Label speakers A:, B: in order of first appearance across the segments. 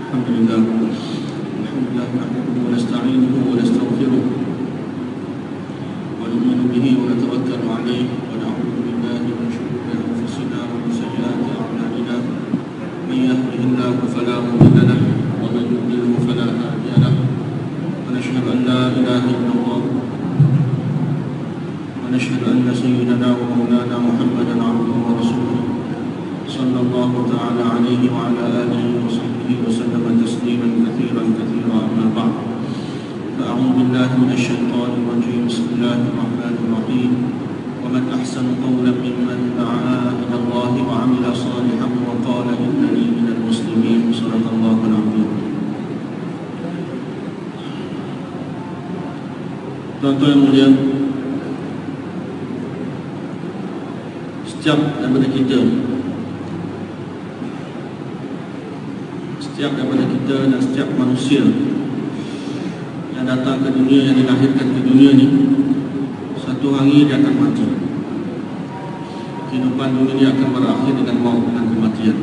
A: Alhamdulillah nahmaduhu wa nasta'inuhu wa nastaghfiruh wa nu'minu bihi wa natawakkalu alayhi wa na'udzu billahi min shururi anfusina wa min sayyiati a'malina man yahdihillahu fala mudilla lahu wa man yudlilhu fala hadiya lahu wa nashhadu an la ilaha illallah wa nashhadu anna sayyidana wa maulana Muhammadan 'abduhu wa rasuluh sallallahu ta'ala alaihi wa ala alihi wa sahbihi wa sallama tasliman katsiran amma ba'd. A'udzu billahi minasy syaithanir rajim. Bismillahir rahim. Wa man ahsanu qawlan mimman da'a ila Allah wa 'amila shalihan wa qala innani minal muslimin. Shadaqallahul 'azim. Tuan-tuan yang mulia, setiap daripada kita dan setiap manusia yang datang ke dunia, yang dilahirkan ke dunia ni, satu hari dia akan mati. Kehidupan dunia ini akan berakhir dengan maut, dengan kematian.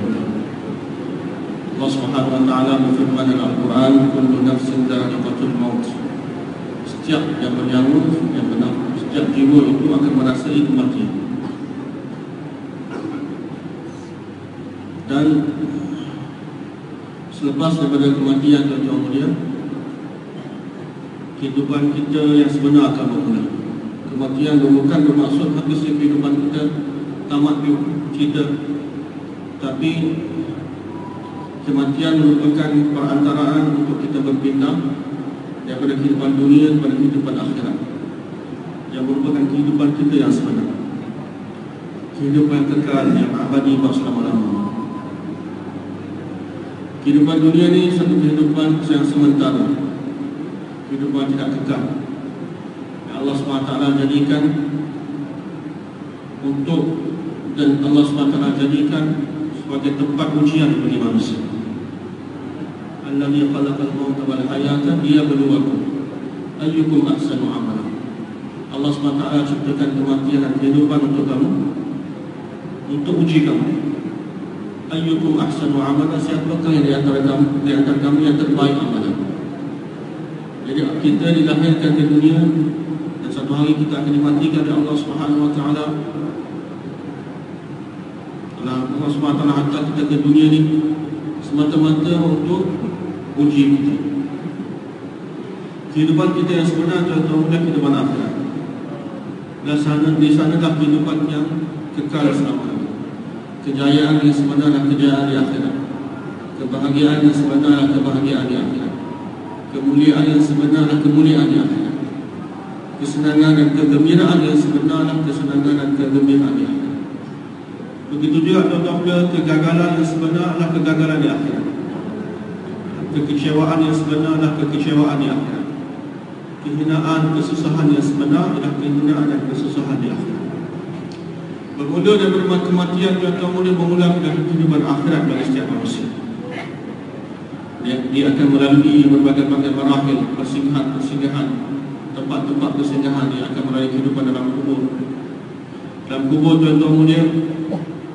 A: Allah Subhanahu wa taala berfirman dalam Al-Quran, kullu nafsin dha'iqatul maut. Setiap yang bernyawa, yang benar, setiap jiwa itu akan merasai kematian. Dan selepas daripada kematian, tuan-tuan mulia, kehidupan kita yang sebenar akan bermula. Kematian bukan bermaksud habisnya kehidupan kita, tamat kita. Tapi kematian merupakan perantaraan untuk kita berpindah daripada kehidupan dunia kepada kehidupan akhirat, yang merupakan kehidupan kita yang sebenar, kehidupan yang kekal, yang abadi selama-lamanya. Kehidupan dunia ni satu kehidupan yang sementara, kehidupan tidak kekal, yang Allah SWT jadikan untuk, dan Allah SWT jadikan sebagai tempat ujian bagi manusia. Allazi khalaqal mauta wal hayata liyabluwakum ayyukum ahsanu amala. Allah SWT ciptakan kematian dan kehidupan untuk kamu, untuk uji kamu. Ayyukum ahsanu amala, siapakah yang di antara kamu yang terbaik amalan. Jadi kita dilahirkan ke dunia dan satu hari kita akan dimatikan oleh Allah Subhanahu wa taala. Allah Subhanahu wa taala hantar kita ke dunia ni semata-mata untuk uji kita. Kehidupan kita yang sebenar, tuan-tuan, bukan kehidupan akhirat. Dan di sanalah kehidupan yang kekal selama. Kejayaan yang sebenar adalah kejayaan di akhirat. Kebahagiaan yang sebenar adalah kebahagiaan di akhirat. Kemuliaan yang sebenar adalah kemuliaan di akhirat. Kesenangan dan kegembiraan yang sebenar adalah kesenangan dan kegembiraan di akhirat. Begitu juga, tuan-tuan, kegagalan yang sebenar adalah kegagalan di akhirat. Kekecewaan yang sebenar adalah kekecewaan di akhirat. Kehinaan, kesusahan yang sebenar adalah kehinaan dan kesusahan di akhirat. Bermula daripada kematian, tuan-tuan mulia, bermula dari kehidupan akhirat bagi setiap manusia. Dia akan melalui berbagai-bagai marahil, persinggahan, tempat-tempat persinggahan. Dia akan melalui kehidupan dalam kubur. Dalam kubur, tuan-tuan mulia,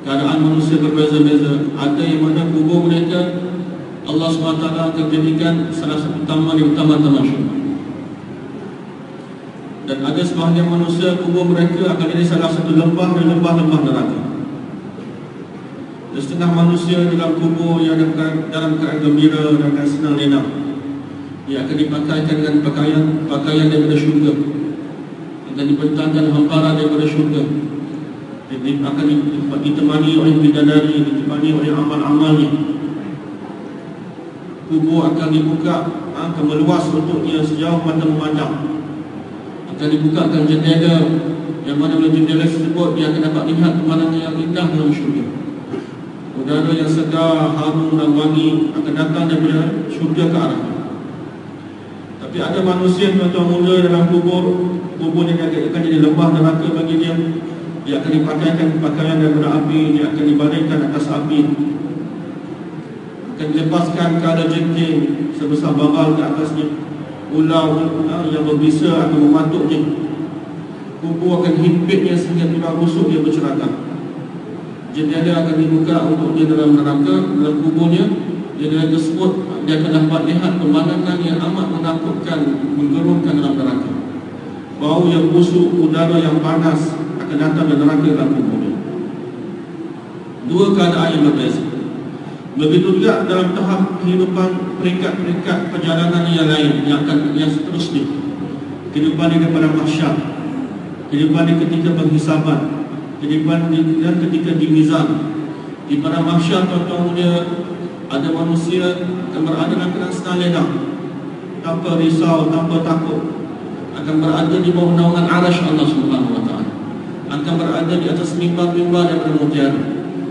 A: keadaan manusia berbeza-beza. Ada yang mana kubur mereka Allah SWT akan jadikan salah satu taman di taman-taman syurga. Dan ada sebahagian manusia, kubur mereka akan jadi salah satu lembah dan lembah-lembah neraka. Dan setengah manusia dalam kubur yang dalam keadaan gembira dan senang lenang, ia akan dipakaikan dengan pakaian daripada syurga, akan dibentangkan hamparan daripada syurga, akan ditemani oleh bidadari, ditemani oleh amal-amalnya. Kubur akan dibuka, akan meluas untuknya sejauh mata memandang. Akan dibukakan jendela, yang mana oleh jendela tersebut dia akan dapat lihat pemandangan yang indah dalam syurga. Udara yang segar, harum dan wangi akan datang daripada syurga ke arah. Tapi ada manusia, tuan-tuan mulia, dalam kuburnya akan jadi lembah neraka bagi dia. Dia akan dipakaikan pakaian daripada api, dia akan dibaringkan atas api, akan dilepaskan kala jengking sebesar babal ke atasnya. Ular yang berbisa akan mematuknya. Kubur akan himpitnya sehingga tulang rusuk dia bercerakah. Jendela akan dibuka untuk dia dalam neraka, dalam kuburnya. Dia tersebut dia akan dapat lihat pemandangan yang amat menakutkan, menggerunkan dalam neraka. Bau yang busuk, udara yang panas akan datang dari neraka dalam tubuhnya. Dua keadaan yang berbeza. Begitu juga dalam tahap kehidupan peringkat-peringkat perjalanan yang lain yang seterusnya. Kehidupan dia kepada mahsyar, kehidupan dia ketika penghisaban, kehidupan dia ketika di mizan. Di pada mahsyar tuan-tuan dia ada manusia akan berada dalam keadaan senang lenang, tanpa risau, tanpa takut, akan berada di bawah naungan arasy Allah Subhanahu wa taala, akan berada di atas mimbar-mimbar daripada mutiara.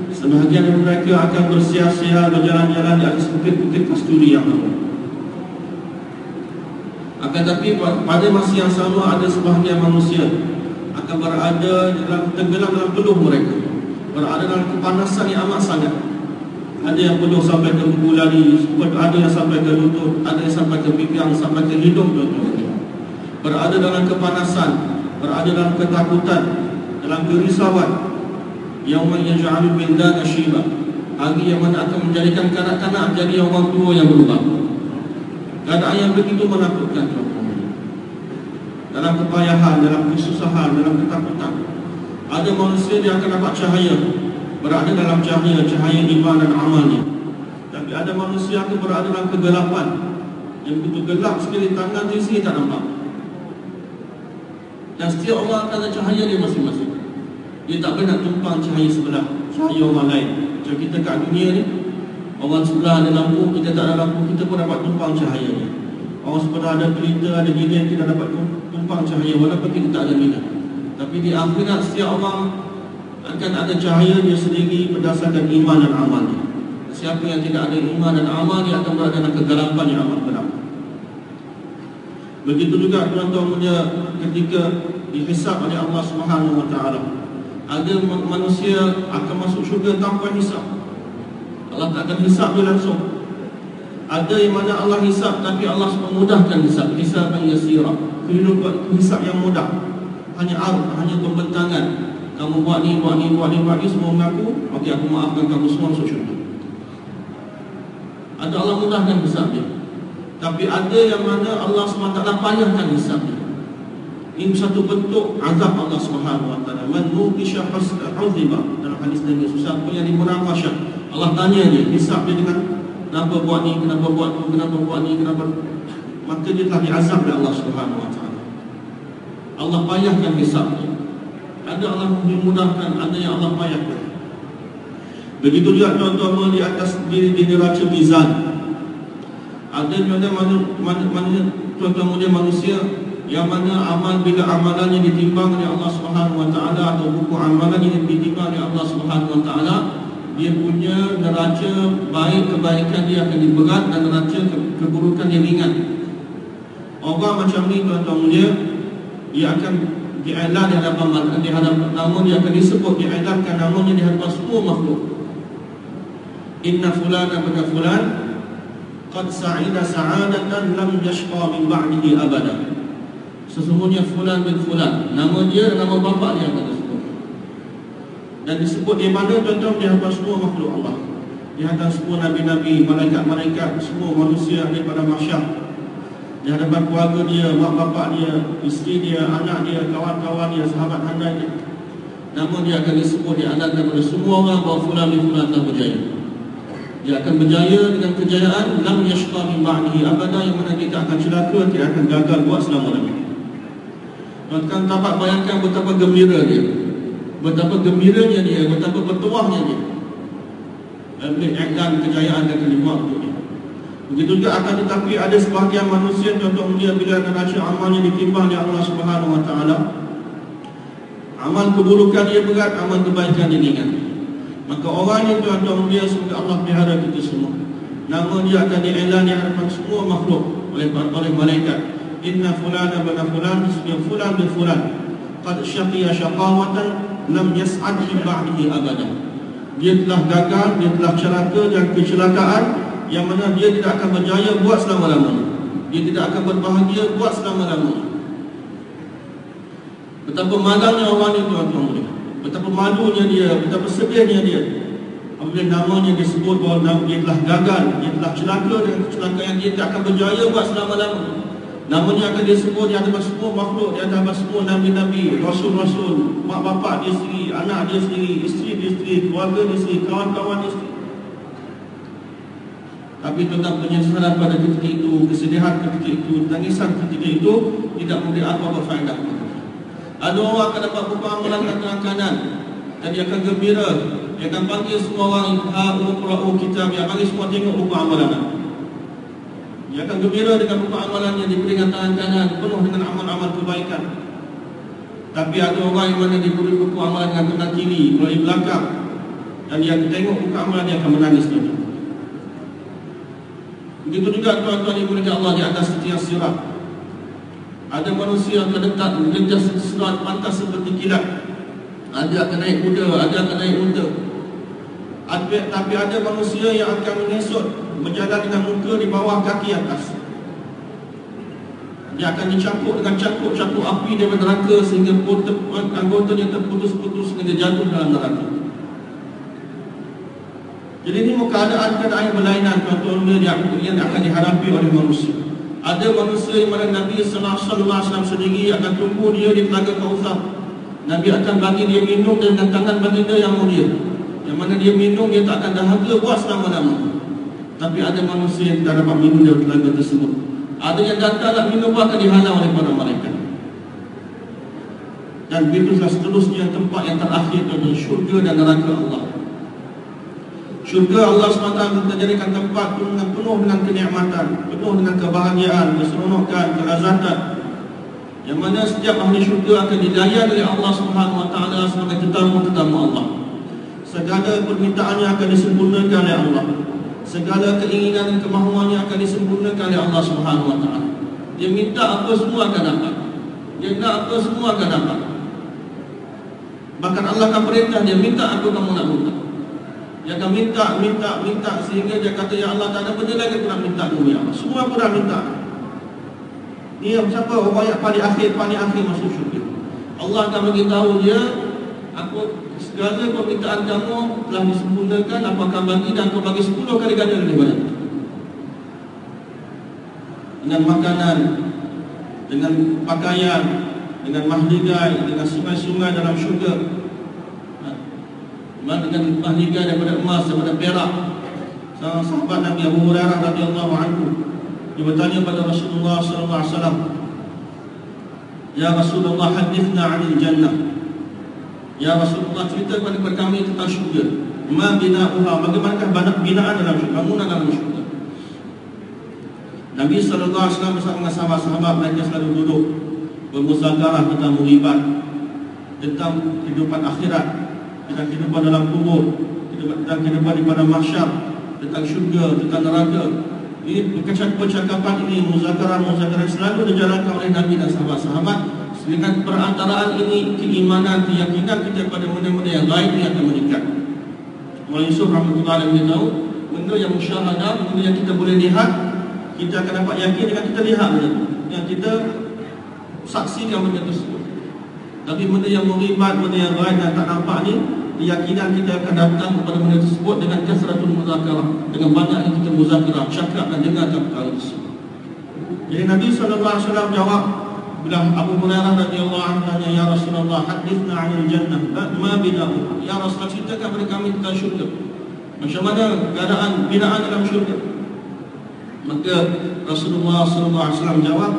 A: Sebahagian dari mereka akan bersia-sia berjalan-jalan di atas bukit-bukit kasturi yang agung. Akan tetapi pada masa yang sama ada sebahagian manusia akan berada tenggelam dalam peluh mereka, berada dalam kepanasan yang amat sangat. Ada yang peluh sampai ke buku lari, ada yang sampai ke lutut, ada yang sampai ke pinggang, sampai ke hidung. Berada dalam kepanasan, berada dalam ketakutan, dalam kerisauan. Yauma yaj'alul bildana syiba, hari yang mana akan menjadikan kanak-kanak jadi orang tua yang berubah. Keadaan yang begitu menakutkan. Dalam kepayahan, dalam kesusahan, dalam ketakutan, ada manusia yang akan dapat cahaya, berada dalam cahaya iman dan amalnya. Tapi ada manusia yang berada dalam kegelapan, yang begitu gelap sekali, tangan di sini tak nampak. Dan setiap orang akan ada cahaya dia masing-masing. Dia tak pernah tumpang cahaya sebelah, cahaya orang lain. Macam kita kat dunia ni, orang sebelah ada lampu, kita tak ada lampu, kita pun dapat tumpang cahayanya. Orang sebelah ada kereta, ada lilin, kita dapat tumpang cahaya walaupun kita tak ada minat. Tapi di akhirat setiap orang akan ada cahaya dia sendiri berdasarkan iman dan amalnya. Siapa yang tidak ada iman dan amal, dia akan berada dalam kegelapan yang amat gelap. Begitu juga tuan-tuan punya ketika dihisab oleh Allah Subhanahu wa taala. Ada manusia akan masuk syurga tanpa hisab. Allah tak akan hisab dia langsung. Ada yang mana Allah hisab tapi Allah memudahkan hisab, hisab yang yasira. Kehidupan hisab yang mudah. Hanya hanya pembentangan. Kamu buat ni semua mengaku, okey aku maafkan kamu semua masuk syurga. Ada Allah mudahkan hisab dia. Tapi ada yang mana Allah SWT payahkan hisab dia. Ini satu bentuk azab Allah Subhanahu wa taala. Man nuqisha husba dalam hadis Nabi susah pun yang dimunaqashah. Allah tanya dia, hisab dia dengan kenapa buat ni, kenapa buat tu, kenapa buat ni, kenapa, maka dia telah diazab oleh Allah Subhanahu wa taala. Allah payahkan hisab dia. Ada Allah memudahkan, ada yang Allah payahkan. Begitu juga tuan-tuan di atas di neraca mizan. Ada mana tuan-tuan dia manusia yang mana amal bila amalannya ditimbang oleh Allah Subhanahu wa taala atau buku amalannya ditimbang oleh Allah Subhanahu wa taala, dia punya neraca baik kebaikan dia akan diberat dan neraca keburukan dia ringan. Orang macam ni tuan-tuan dia akan diiklan di hadapan namun dia akan disebut diiklankan namanya di hadapan semua makhluk. Inna fulana bin fulan qad sa'ida sa'adatan lam yashqa min ba'dihi abada. Sesungguhnya fulan bin fulan, nama dia, nama bapa dia akan disebut. Dan disebut di mana tuan-tuan? Di hadapan semua makhluk Allah, di hadapan semua nabi-nabi, malaikat-malaikat, semua manusia daripada mahsyar, di hadapan keluarga dia, mak bapak dia, isteri dia, anak dia, kawan-kawan dia, sahabat handai dia. Namun dia akan disebut di hadapan daripada semua orang bahawa fulan bin fulan telah berjaya. Dia akan berjaya dengan kejayaan lam yashqa min ba'dihi abada, yang mana kita akan celaka, tidak akan gagal buat selama-lamanya. Tuan-tuan dapat bayangkan betapa gembira dia, betapa gembiranya dia, betapa bertuahnya dia boleh iklan kejayaan dan kelima untuk dia. Begitu juga akan tetapi ada sebahagian manusia tuan-tuan dia bila neraca amalnya ditimbang oleh Allah Subhanahu wa taala, amal keburukan dia berat, amal kebaikan dia ringan. Maka orang yang tuan-tuan dia semoga Allah pelihara kita semua, nama dia akan diiklan di hadapan semua makhluk oleh malaikat. Inna fulana bin fulan, fulan bin fulan qad syaqiya syaqawatan lam yas'ad min ba'dihi abada. Dia telah gagal, dia telah celaka dan kecelakaan yang mana dia tidak akan berjaya buat selama-lamanya. Dia tidak akan berbahagia buat selama-lamanya. Betapa malangnya orang ini tuan-tuan, betapa malunya dia, betapa sedihnya dia. Apabila namanya disebut bahawa dia telah gagal, dia telah celaka dengan kecelakaan yang dia tak akan berjaya buat selama-lamanya. Namanya akan disebut di hadapan semua makhluk, di hadapan semua nabi-nabi, rasul-rasul, mak bapak dia sendiri, anak dia sendiri, isteri dia sendiri, keluarga dia sendiri, kawan-kawan dia sendiri. Tapi tentang penyesalan pada ketika itu, kesedihan ketika itu, tangisan ketika itu tidak memberi apa-apa faedah. Ada orang akan dapat buku amalan tangan kanan dan dia akan gembira. Dia akan panggil semua orang, ha'uqra'u kitab, dia panggil semua tengok buku amalan. Dia akan gembira dengan buku amalan yang diberi dengan tangan kanan, penuh dengan amal-amal kebaikan. Tapi ada orang yang mana diberi buku amalan dengan tangan kiri, melalui belakang, dan dia tengok buku amalan, dia akan menangis lagi. Begitu juga tuan-tuan ibu dan Allah di atas setiap sirat. Ada manusia yang terletak di atas sirat pantas seperti kilat. Ada akan naik kuda, ada akan naik unta. Tapi ada manusia yang akan menyesut, berjalan dengan muka di bawah kaki atas. Dia akan dicampur dengan cangkuk-cangkuk api daripada neraka sehingga anggotanya terputus-putus sehingga jatuh dalam neraka. Jadi ini keadaan-keadaan yang berlainan tuan-tuan yang akan dihadapi oleh manusia. Ada manusia yang mana Nabi sallallahu alaihi wasallam sendiri akan tunggu dia di telaga Kautsar. Nabi akan bagi dia minum dengan tangan baginda yang mulia. Yang mana dia minum, dia tak akan dahaga buat selama-lamanya. Tapi ada manusia yang tak dapat minum dari telaga tersebut. Ada yang datang nak minum pun akan dihalang oleh para malaikat. Dan begitulah seterusnya tempat yang terakhir adalah syurga dan neraka Allah. Syurga Allah SWT menjadikan tempat penuh dengan kenikmatan, penuh dengan kebahagiaan, keseronokan, kelazatan, yang mana setiap ahli syurga akan dilayani oleh Allah SWT sebagai tetamu-tetamu Allah. Segala permintaannya akan disempurnakan oleh Allah. Segala keinginan dan kemahuannya akan disempurnakan oleh Allah SWT. Dia minta apa semua akan dapat. Dia nak apa semua akan dapat. Bahkan Allah akan perintah dia, minta apa kamu nak minta. Dia akan minta sehingga dia kata, ya Allah, tak ada benda lagi aku nak minta dulu, ya Allah. Semua aku dah minta. Dia siapa orang yang paling akhir masuk syurga. Allah akan beritahu dia, aku segala permintaan kamu telah disempurnakan, aku akan bagi dan aku bagi 10 kali ganda lebih banyak. Dengan makanan, dengan pakaian, dengan mahligai, dengan sungai-sungai dalam syurga, dengan mahligai daripada emas, daripada perak. Sahabat Nabi Abu Hurairah radhiyallahu anhu, dia bertanya pada Rasulullah sallallahu alaihi wasallam, ya Rasulullah, hadithna 'anil jannah. Ya Rasulullah, cerita kepada kami tentang syurga. Ma bina'uha, bagaimanakah binaan dalam syurga, bangunan dalam syurga. Nabi sallallahu alaihi wasallam bersama dengan sahabat-sahabat mereka selalu duduk bermuzakarah tentang muribat, tentang kehidupan akhirat, tentang kehidupan dalam kubur, tentang kehidupan di padang mahsyar, tentang syurga, tentang neraka. Ini percakapan ini, muzakarah selalu dijalankan oleh Nabi dan sahabat-sahabat. Dengan perantaraan ini, keimanan, keyakinan kita pada benda-benda yang lain yang akan meningkat. Mulai Yusuf rahmatullahi alaihi tahu, benda yang musyahadah, benda yang kita boleh lihat, kita akan dapat yakin dengan kita lihat benda itu, yang kita saksikan benda tersebut. Tapi benda yang muribat, benda yang lain yang tak nampak ni, keyakinan kita akan datang kepada benda tersebut dengan kasratul muzakarah, dengan banyak yang kita muzakarah, cakap dan dengarkan perkara tersebut. Jadi Nabi SAW jawab, bila Abu Hurairah radhiyallahu anhu tanya, ya Rasulullah, hadithna 'anil jannah, ma bina'uha. Ya Rasulullah, ceritakan kepada kami tentang syurga. Macam mana keadaan binaan dalam syurga? Maka Rasulullah SAW jawab,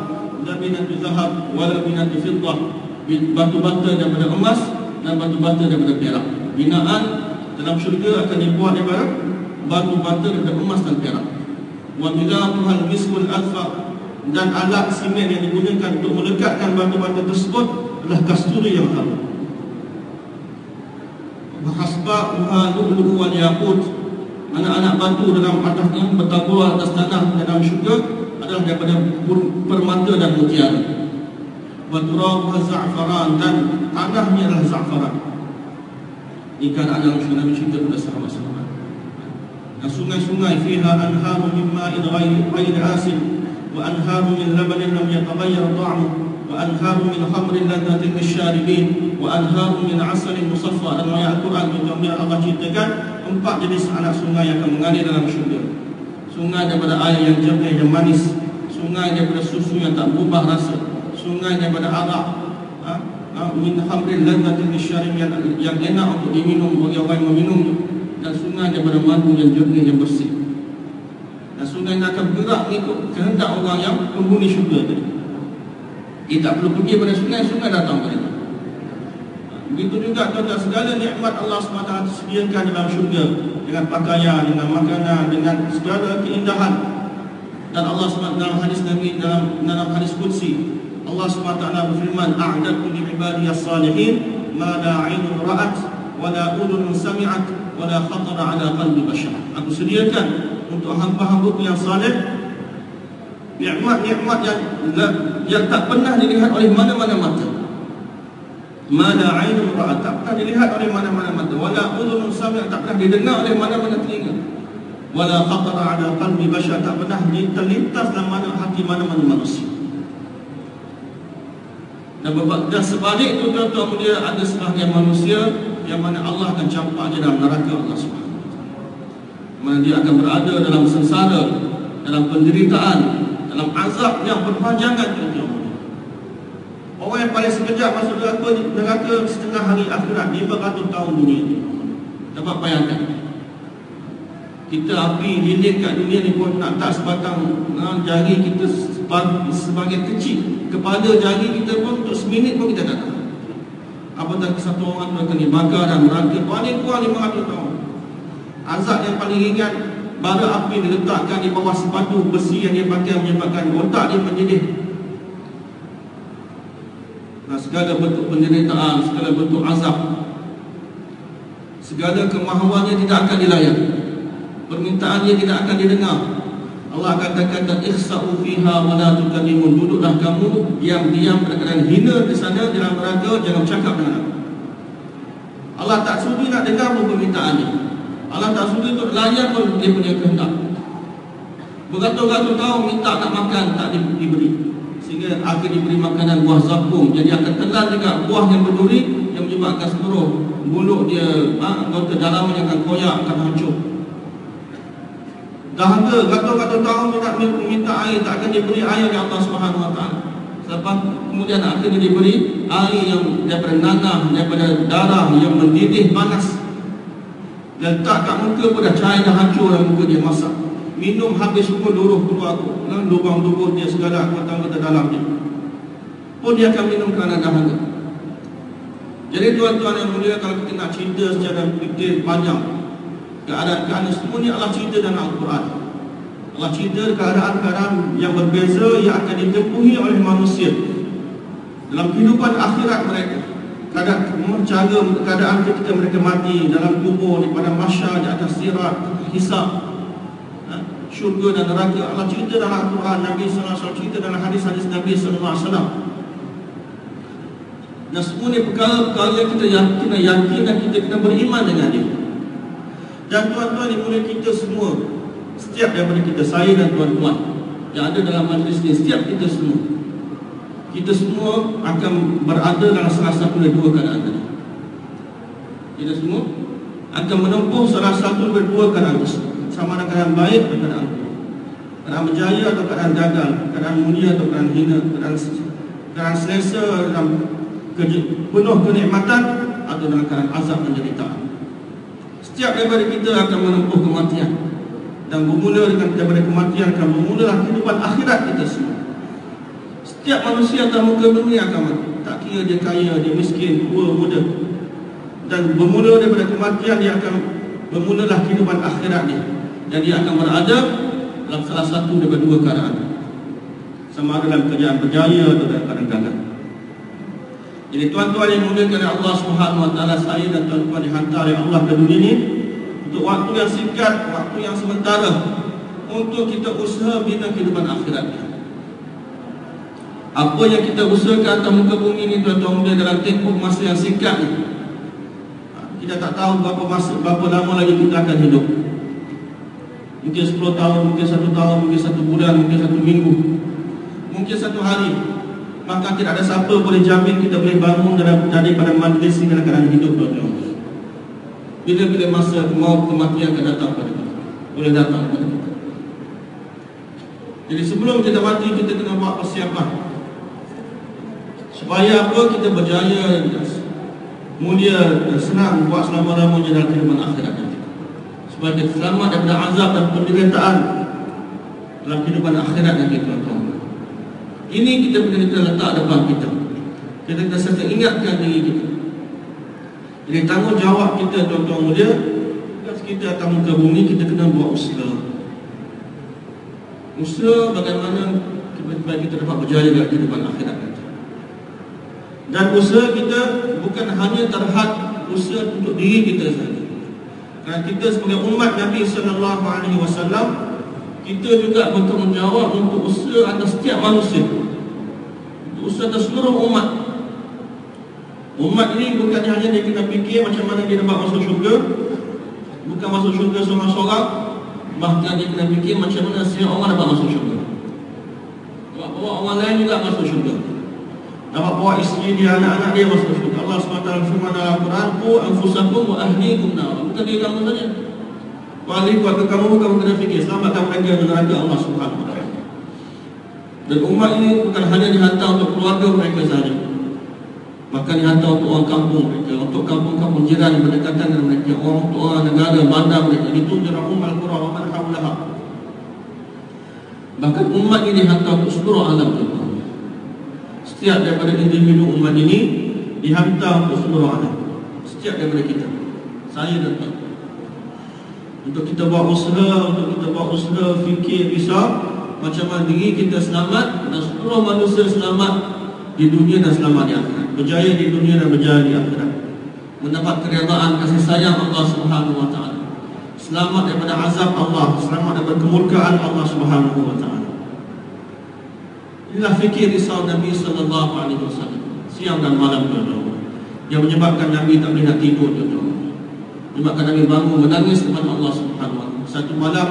A: la binatu zahab wa la binatu fiddah, batu-bata daripada emas dan batu-bata daripada perak. Binaan dalam syurga akan dibuat daripada batu-bata daripada emas dan perak. Wa milatuhal miskul azfar, dan alat simen yang digunakan untuk melekatkan batu-batu tersebut adalah kasturi yang harum. Bahasba'uha lu'lu'u wal yaqut, anak-anak batu dalam atasnya bertabur atas tanah dalam syurga adalah daripada permata dan mutiara. Wa turabuha za'faran, dan tanahnya adalah za'faran. Ini keadaan dalam syurga. Nabi cerita kepada sahabat-sahabat. Dan sungai-sungai fiha anharu min ma'in ghairi asin, وأنهار من لبن لم يتغير طعمه وأنهار من خمر لذة للشاربين وأنهار من عسل مصفى. Dan ayat Al-Quran menjadikan Allah ceritakan 4 jenis anak sungai yang akan mengalir dalam syurga. Sungai daripada air yang jernih, yang manis. Sungai daripada susu yang tak berubah rasa. Sungai daripada arak, min hamrin ladzatin lisyaribin, yang enak untuk diminum bagi orang yang meminumnya. Dan sungai daripada madu yang jernih, yang bersih. Dan sungai yang akan bergerak mengikut kehendak orang yang penghuni syurga tadi. Dia tak perlu pergi pada sungai, sungai datang pada dia. Begitu juga tuan-tuan, segala nikmat Allah SWT sediakan dalam syurga, dengan pakaian, dengan makanan, dengan segala keindahan. Dan Allah SWT dalam hadis Nabi, dalam hadis Qudsi, Allah SWT berfirman, a'dadtu li ibadiyas salihin ma la 'ainun ra'at wa la udhunun sami'at wa la khatara 'ala qalbi bashar. Aku sediakan untuk hamba-hambaku yang saleh nikmat-nikmat yang tak pernah dilihat oleh mana-mana mata. Ma la 'ainun ra'at, tak pernah dilihat oleh mana-mana mata, wa la udhunun sami'at, tak pernah didengar oleh mana-mana telinga, wa la khatara 'ala qalbi bashar, tak pernah terlintas dalam hati mana-mana manusia. Dan sebalik itu tuan-tuan mulia, ada sebahagian manusia yang mana Allah akan campak dia dalam neraka Allah SWT. Mana dia akan berada dalam sengsara, dalam penderitaan, dalam azab yang berpanjangan tuan-tuan mulia. Orang yang paling sekejap masuk neraka setengah hari akhirat, 500 tahun dunia ini. Dapat bayangkan, kita api lilin kat dunia ni pun nak tak sebatang jari kita sebagai kecil. Kepada jari kita pun untuk seminit pun kita tak tahu. Apatah satu orang tu akan dibakar dan neraka paling kurang 500 tahun. Azab yang paling ringan, bara api diletakkan di bawah sepatu besi yang dia pakai, menyebabkan otak dia mendidih. Nah, segala bentuk penderitaan, segala bentuk azab, segala kemahuannya tidak akan dilayan, permintaannya tidak akan didengar. Allah katakan, ikhsa'u fiha wa la tukallimun, duduklah kamu diam-diam pada keadaan hina di sana dalam neraka, jangan bercakap dengan aku. Allah tak sudi nak dengar pun permintaannya. Allah tak sudi untuk layan pun dia punya kehendak. Beratus-ratus tahun minta nak makan, tak diberi. Sehingga akhir diberi makanan buah zakum. Jadi akan telan juga buah yang berduri, yang menyebabkan seluruh mulut dia, anggota dalamnya akan koyak, akan hancur. Dahaga ratus-ratus tahun dia nak minta air, tak akan diberi air oleh Allah SWT. Selepas kemudian akhirnya diberi air yang daripada nanah, daripada darah yang mendidih panas. Letak kat muka pun dah cair, dah hancur dalam muka dia, masak. Minum habis pun luruh keluar aku, lubang tubuh dia segala anggota-anggota dalam dia pun dia akan minum kerana dahaga. Jadi tuan-tuan yang mulia, kalau kita nak cerita secara detail panjang keadaan semua ni Allah cerita dalam Al-Quran. Allah cerita keadaan-keadaan yang berbeza yang akan ditempuhi oleh manusia dalam kehidupan akhirat mereka. Keadaan ketika mereka mati dalam kubur, di padang mahsyar, di atas sirat, hisab, syurga dan neraka. Allah cerita dalam Al-Quran, Nabi SAW cerita dalam hadis-hadis Nabi SAW. Dan semua ni perkara-perkara yang kita yakin dan kita kena beriman dengan dia. Dan tuan-tuan yang mulia, kita semua, setiap daripada kita, saya dan tuan-tuan yang ada dalam majlis ini, setiap kita semua akan berada dalam salah satu dari dua keadaan tadi. Kita semua akan menempuh salah satu dari dua keadaan tersebut, sama ada keadaan baik atau keadaan buruk, keadaan berjaya atau keadaan gagal, keadaan mulia atau keadaan hina, keadaan selesa dalam penuh kenikmatan atau dalam keadaan azab dan penderitaan. Setiap daripada kita akan menempuh kematian, dan bermula daripada kematian akan bermulalah kehidupan akhirat kita semua. Setiap manusia atas muka bumi akan mati, tak kira dia kaya, dia miskin, tua, muda. Dan bermula daripada kematian dia akan bermulalah kehidupan akhirat dia, dan dia akan berada dalam salah satu daripada dua keadaan, sama ada dalam keadaan berjaya atau dalam keadaan gagal. Jadi tuan-tuan yang dimuliakan oleh Allah SWT, saya dan tuan-tuan dihantar oleh Allah ke dunia ini untuk waktu yang singkat, waktu yang sementara, untuk kita usaha bina kehidupan akhirat. Apa yang kita usahakan atas muka bumi ini tuan-tuan mulia dalam tempoh masa yang singkat ni, kita tak tahu berapa lama lagi kita akan hidup. Mungkin 10 tahun, mungkin 1 tahun, mungkin 1 bulan, mungkin 1 minggu, mungkin 1 hari. Maka tidak ada siapa boleh jamin kita boleh bangun daripada majlis ini dalam keadaan hidup, tuan-tuan. bila-bila masa kematian akan datang pada kita, boleh datang pada kita. Jadi sebelum kita mati, kita kena buat persiapan supaya apa? Kita berjaya, mulia dan senang buat selama-lamanya dalam kehidupan akhirat nanti, supaya kita selamat daripada azab dan penderitaan dalam kehidupan akhirat nanti, tuan-tuan. Ini kita letak depan kita. Kita kena sentiasa ingatkan diri kita. Jadi tanggungjawab kita, tuan-tuan mulia, kita atas muka bumi, kita kena buat usaha. Usaha bagaimana supaya kita dapat berjaya dalam kehidupan akhirat nanti. Dan usaha kita bukan hanya terhad usaha untuk diri kita saja. Kerana kita sebagai umat Nabi SAW, kita juga bertanggungjawab untuk usaha atas setiap manusia, untuk usaha atas seluruh umat. Umat ini bukan hanya dia kena fikir macam mana dia dapat masuk syurga, bukan masuk syurga seorang-seorang, bahkan dia kena fikir macam mana setiap orang dapat masuk syurga, dapat bawa orang lain juga masuk syurga, dapat bawa isteri dia, anak-anak dia masuk syurga. Allah SWT firman dalam Al-Quran, "Qu anfusakum wa ahlikum nar." Bukan dia kamu saja, ahli keluarga kamu kena fikir selamatkan mereka dari neraka Allah SWT. Dan umat ini bukan hanya dihantar untuk keluarga mereka saja, bahkan dihantar untuk orang kampung mereka, untuk kampung-kampung jiran yang berdekatan dengan mereka, untuk orang negara, bandar mereka. Itu jarahum al-qura wa man hawlaha. Bahkan umat ini dihantar untuk seluruh alam kita. Setiap daripada individu umat ini dihantar untuk seluruh alam. Setiap daripada kita, saya dan tuan, untuk kita buat usaha, fikir, risau macam mana diri kita selamat dan seluruh manusia selamat di dunia dan selamat di akhirat, berjaya di dunia dan berjaya di akhirat, mendapat keredaan kasih sayang Allah Subhanahu wa taala, selamat daripada azab Allah, selamat daripada kemurkaan Allah Subhanahu wa taala. Inilah fikir risau Nabi sallallahu alaihi wasallam siang dan malam, tuan-tuan, yang menyebabkan Nabi tak boleh nak tidur, tuan-tuan. Menyebabkan Nabi bangun menangis kepada Allah Subhanahu wa taala. Satu malam,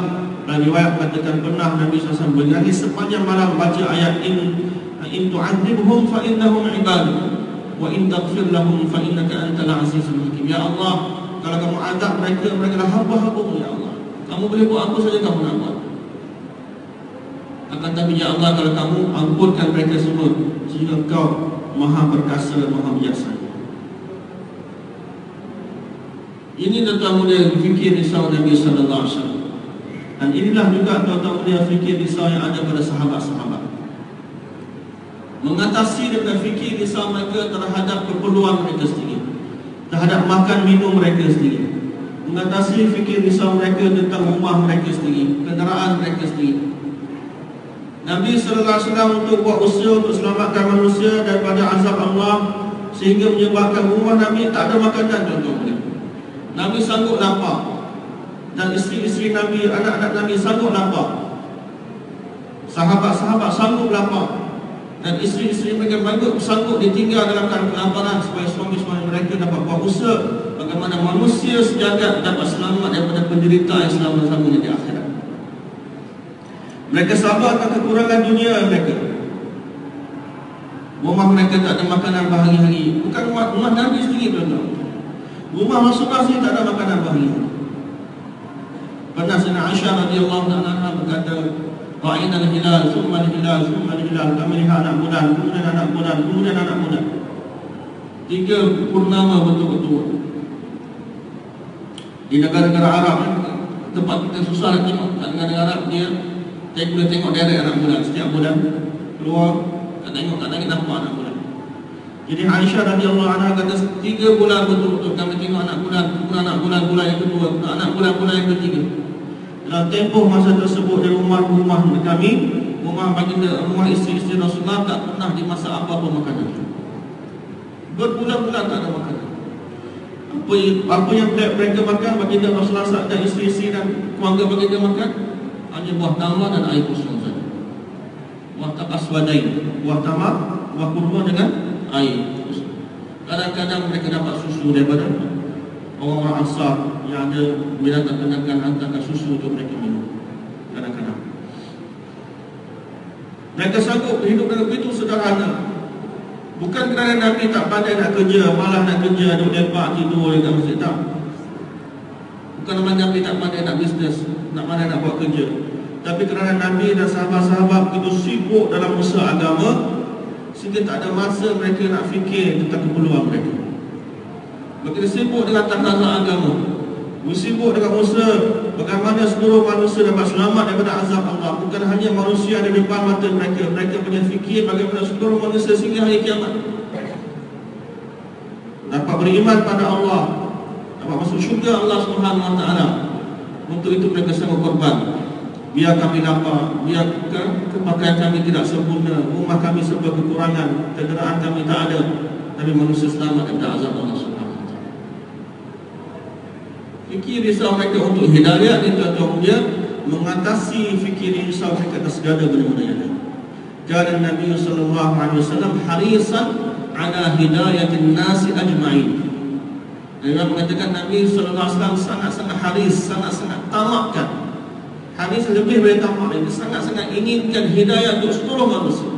A: dalam riwayat katakan pernah Nabi SAW menangis sepanjang malam baca ayat ini, "In tu'adzibhum fa innahum 'ibaduk wa in taghfir lahum fa innaka antal 'azizul hakim." Ya Allah, kalau kamu azab mereka, mereka adalah hamba-hamba-Mu, ya Allah. Kamu boleh buat apa saja kamu nak buat. Akan tapi ya Allah, kalau kamu ampunkan mereka semua, sehingga Engkau Maha Perkasa, Maha Bijaksana. Ini tuan-tuan mulia fikir risau Nabi sallallahu alaihi wasallam. Dan inilah juga tuan-tuan mulia fikir risau yang ada pada sahabat-sahabat. Mengatasi daripada fikir risau mereka terhadap keperluan mereka sendiri, terhadap makan minum mereka sendiri, mengatasi fikir risau mereka tentang rumah mereka sendiri, kenderaan mereka sendiri. Nabi SAW untuk buat usaha untuk selamatkan manusia daripada azab Allah, sehingga menyebabkan rumah Nabi tak ada makanan, tuan-tuan. Nabi sanggup lapar, dan isteri-isteri Nabi, anak-anak Nabi sanggup lapar, sahabat-sahabat sanggup lapar, dan isteri-isteri mereka sanggup ditinggal dalam keadaan kelaparan supaya suami-suami mereka dapat buat usaha bagaimana manusia sejagat dapat selamat daripada penderitaan yang selama-lamanya di akhirat. Mereka sabar akan kekurangan dunia mereka. Rumah mereka tak ada makanan berhari-hari. Bukan rumah Nabi sendiri, tuan-tuan. Rumah Rasulullah sendiri tak ada makanan berhari-hari. Pernah Sayyidina Aisyah radhiyallahu anha berkata, "Ra'ayna al-hilal, thumma al-hilal, thumma al-hilal." Kami lihat anak bulan, kemudian anak bulan, kemudian anak bulan. 3 purnama betul-betul. Di negara-negara Arab, tempat kita susah nak tengok. Negara-negara Arab dia boleh tengok direct anak bulan. Setiap bulan keluar, tak tengok, tak nampak anak bulan. Jadi Aisyah radhiyallahu anha kata 3 bulan betul-betul kami tengok anak bulan, kemudian anak bulan yang kedua, kemudian anak bulan yang ketiga. Dalam tempoh masa tersebut di rumah-rumah kami, rumah baginda, rumah isteri-isteri Rasulullah tak pernah dimasak apa-apa makanan. Berbulan-bulan tak ada makanan. Apa yang mereka makan, baginda Rasulullah dan isteri-isteri dan keluarga baginda makan hanya buah tamar dan air kosong saja. Buah aswadain, buah tamar, buah kurma dengan air. Kadang-kadang mereka dapat susu daripada orang-orang Ansar yang ada binatang ternakan, hantarkan susu untuk mereka minum. Kadang-kadang mereka sanggup hidup dengan begitu sederhana. Bukan kerana Nabi tak pandai nak kerja, malah nak kerja, duduk lepak, tidur dekat masjid, tak. Bukan nama Nabi nak pandai nak bisnes, nak pandai nak buat kerja, tapi kerana Nabi dan sahabat-sahabat begitu sibuk dalam usaha agama, sehingga tak ada masa mereka nak fikir tentang keperluan mereka. Begitu sibuk dengan takaran agama, sibuk dengan usaha bagaimana seluruh manusia dapat selamat daripada azab Allah. Bukan hanya manusia di depan mata mereka, mereka punya fikir bagaimana seluruh manusia sehingga hari kiamat dapat beriman pada Allah, dapat masuk syurga Allah Subhanahu Wa Taala. Untuk itu mereka sanggup korban. Biar kami lapar, biar pakaian kami tidak sempurna, rumah kami serba kekurangan, kenderaan kami tak ada, tapi manusia selamat daripada azab Allah Subhanahu Wa Taala. Fikir risau mereka untuk hidayah itu atau dia mengatasi fikir risau mereka atas segala benda-benda yang ada. Kana Nabi sallallahu alaihi wasallam harisan ala hidayatin nasi ajma'in. Dia mengatakan Nabi sallallahu alaihi wasallam sangat-sangat haris, sangat-sangat tamakkan. Haris lebih dari tamak, dia sangat-sangat inginkan hidayah untuk seluruh manusia.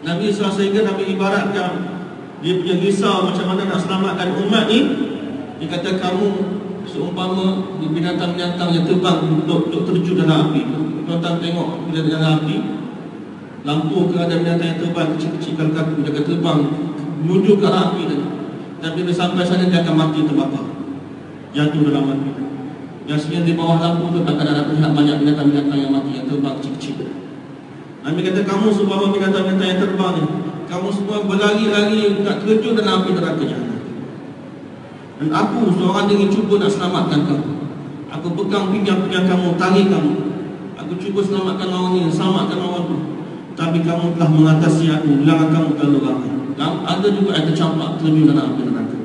A: Nabi SAW sehingga Nabi ibaratkan dia punya risau macam mana nak selamatkan umat ni. Dia kata kamu seumpama binatang-binatang yang terbang untuk terjun dalam api. Tuan-tuan tengok bila dalam api, lampu ke ada binatang yang terbang kecil-kecil kaku, dia akan terbang menuju ke arah api tadi. Dan bila sampai sana dia akan mati terbakar, jatuh dalam api. Biasanya di bawah lampu tu akan ada terlihat banyak binatang-binatang yang mati yang terbang kecil-kecil. Nabi kata kamu seumpama binatang-binatang yang terbang ni, kamu semua berlari-lari nak terjun dalam api neraka jahanam. Dan aku seorang ingin cuba nak selamatkan kamu. Aku pegang pinggang-pinggang kamu, tarik kamu. Aku cuba selamatkan orang ni, selamatkan orang tu. Tapi kamu telah mengatasi aku, bilangan kamu terlalu ramai. Ada juga yang tercampak terjun dalam api neraka.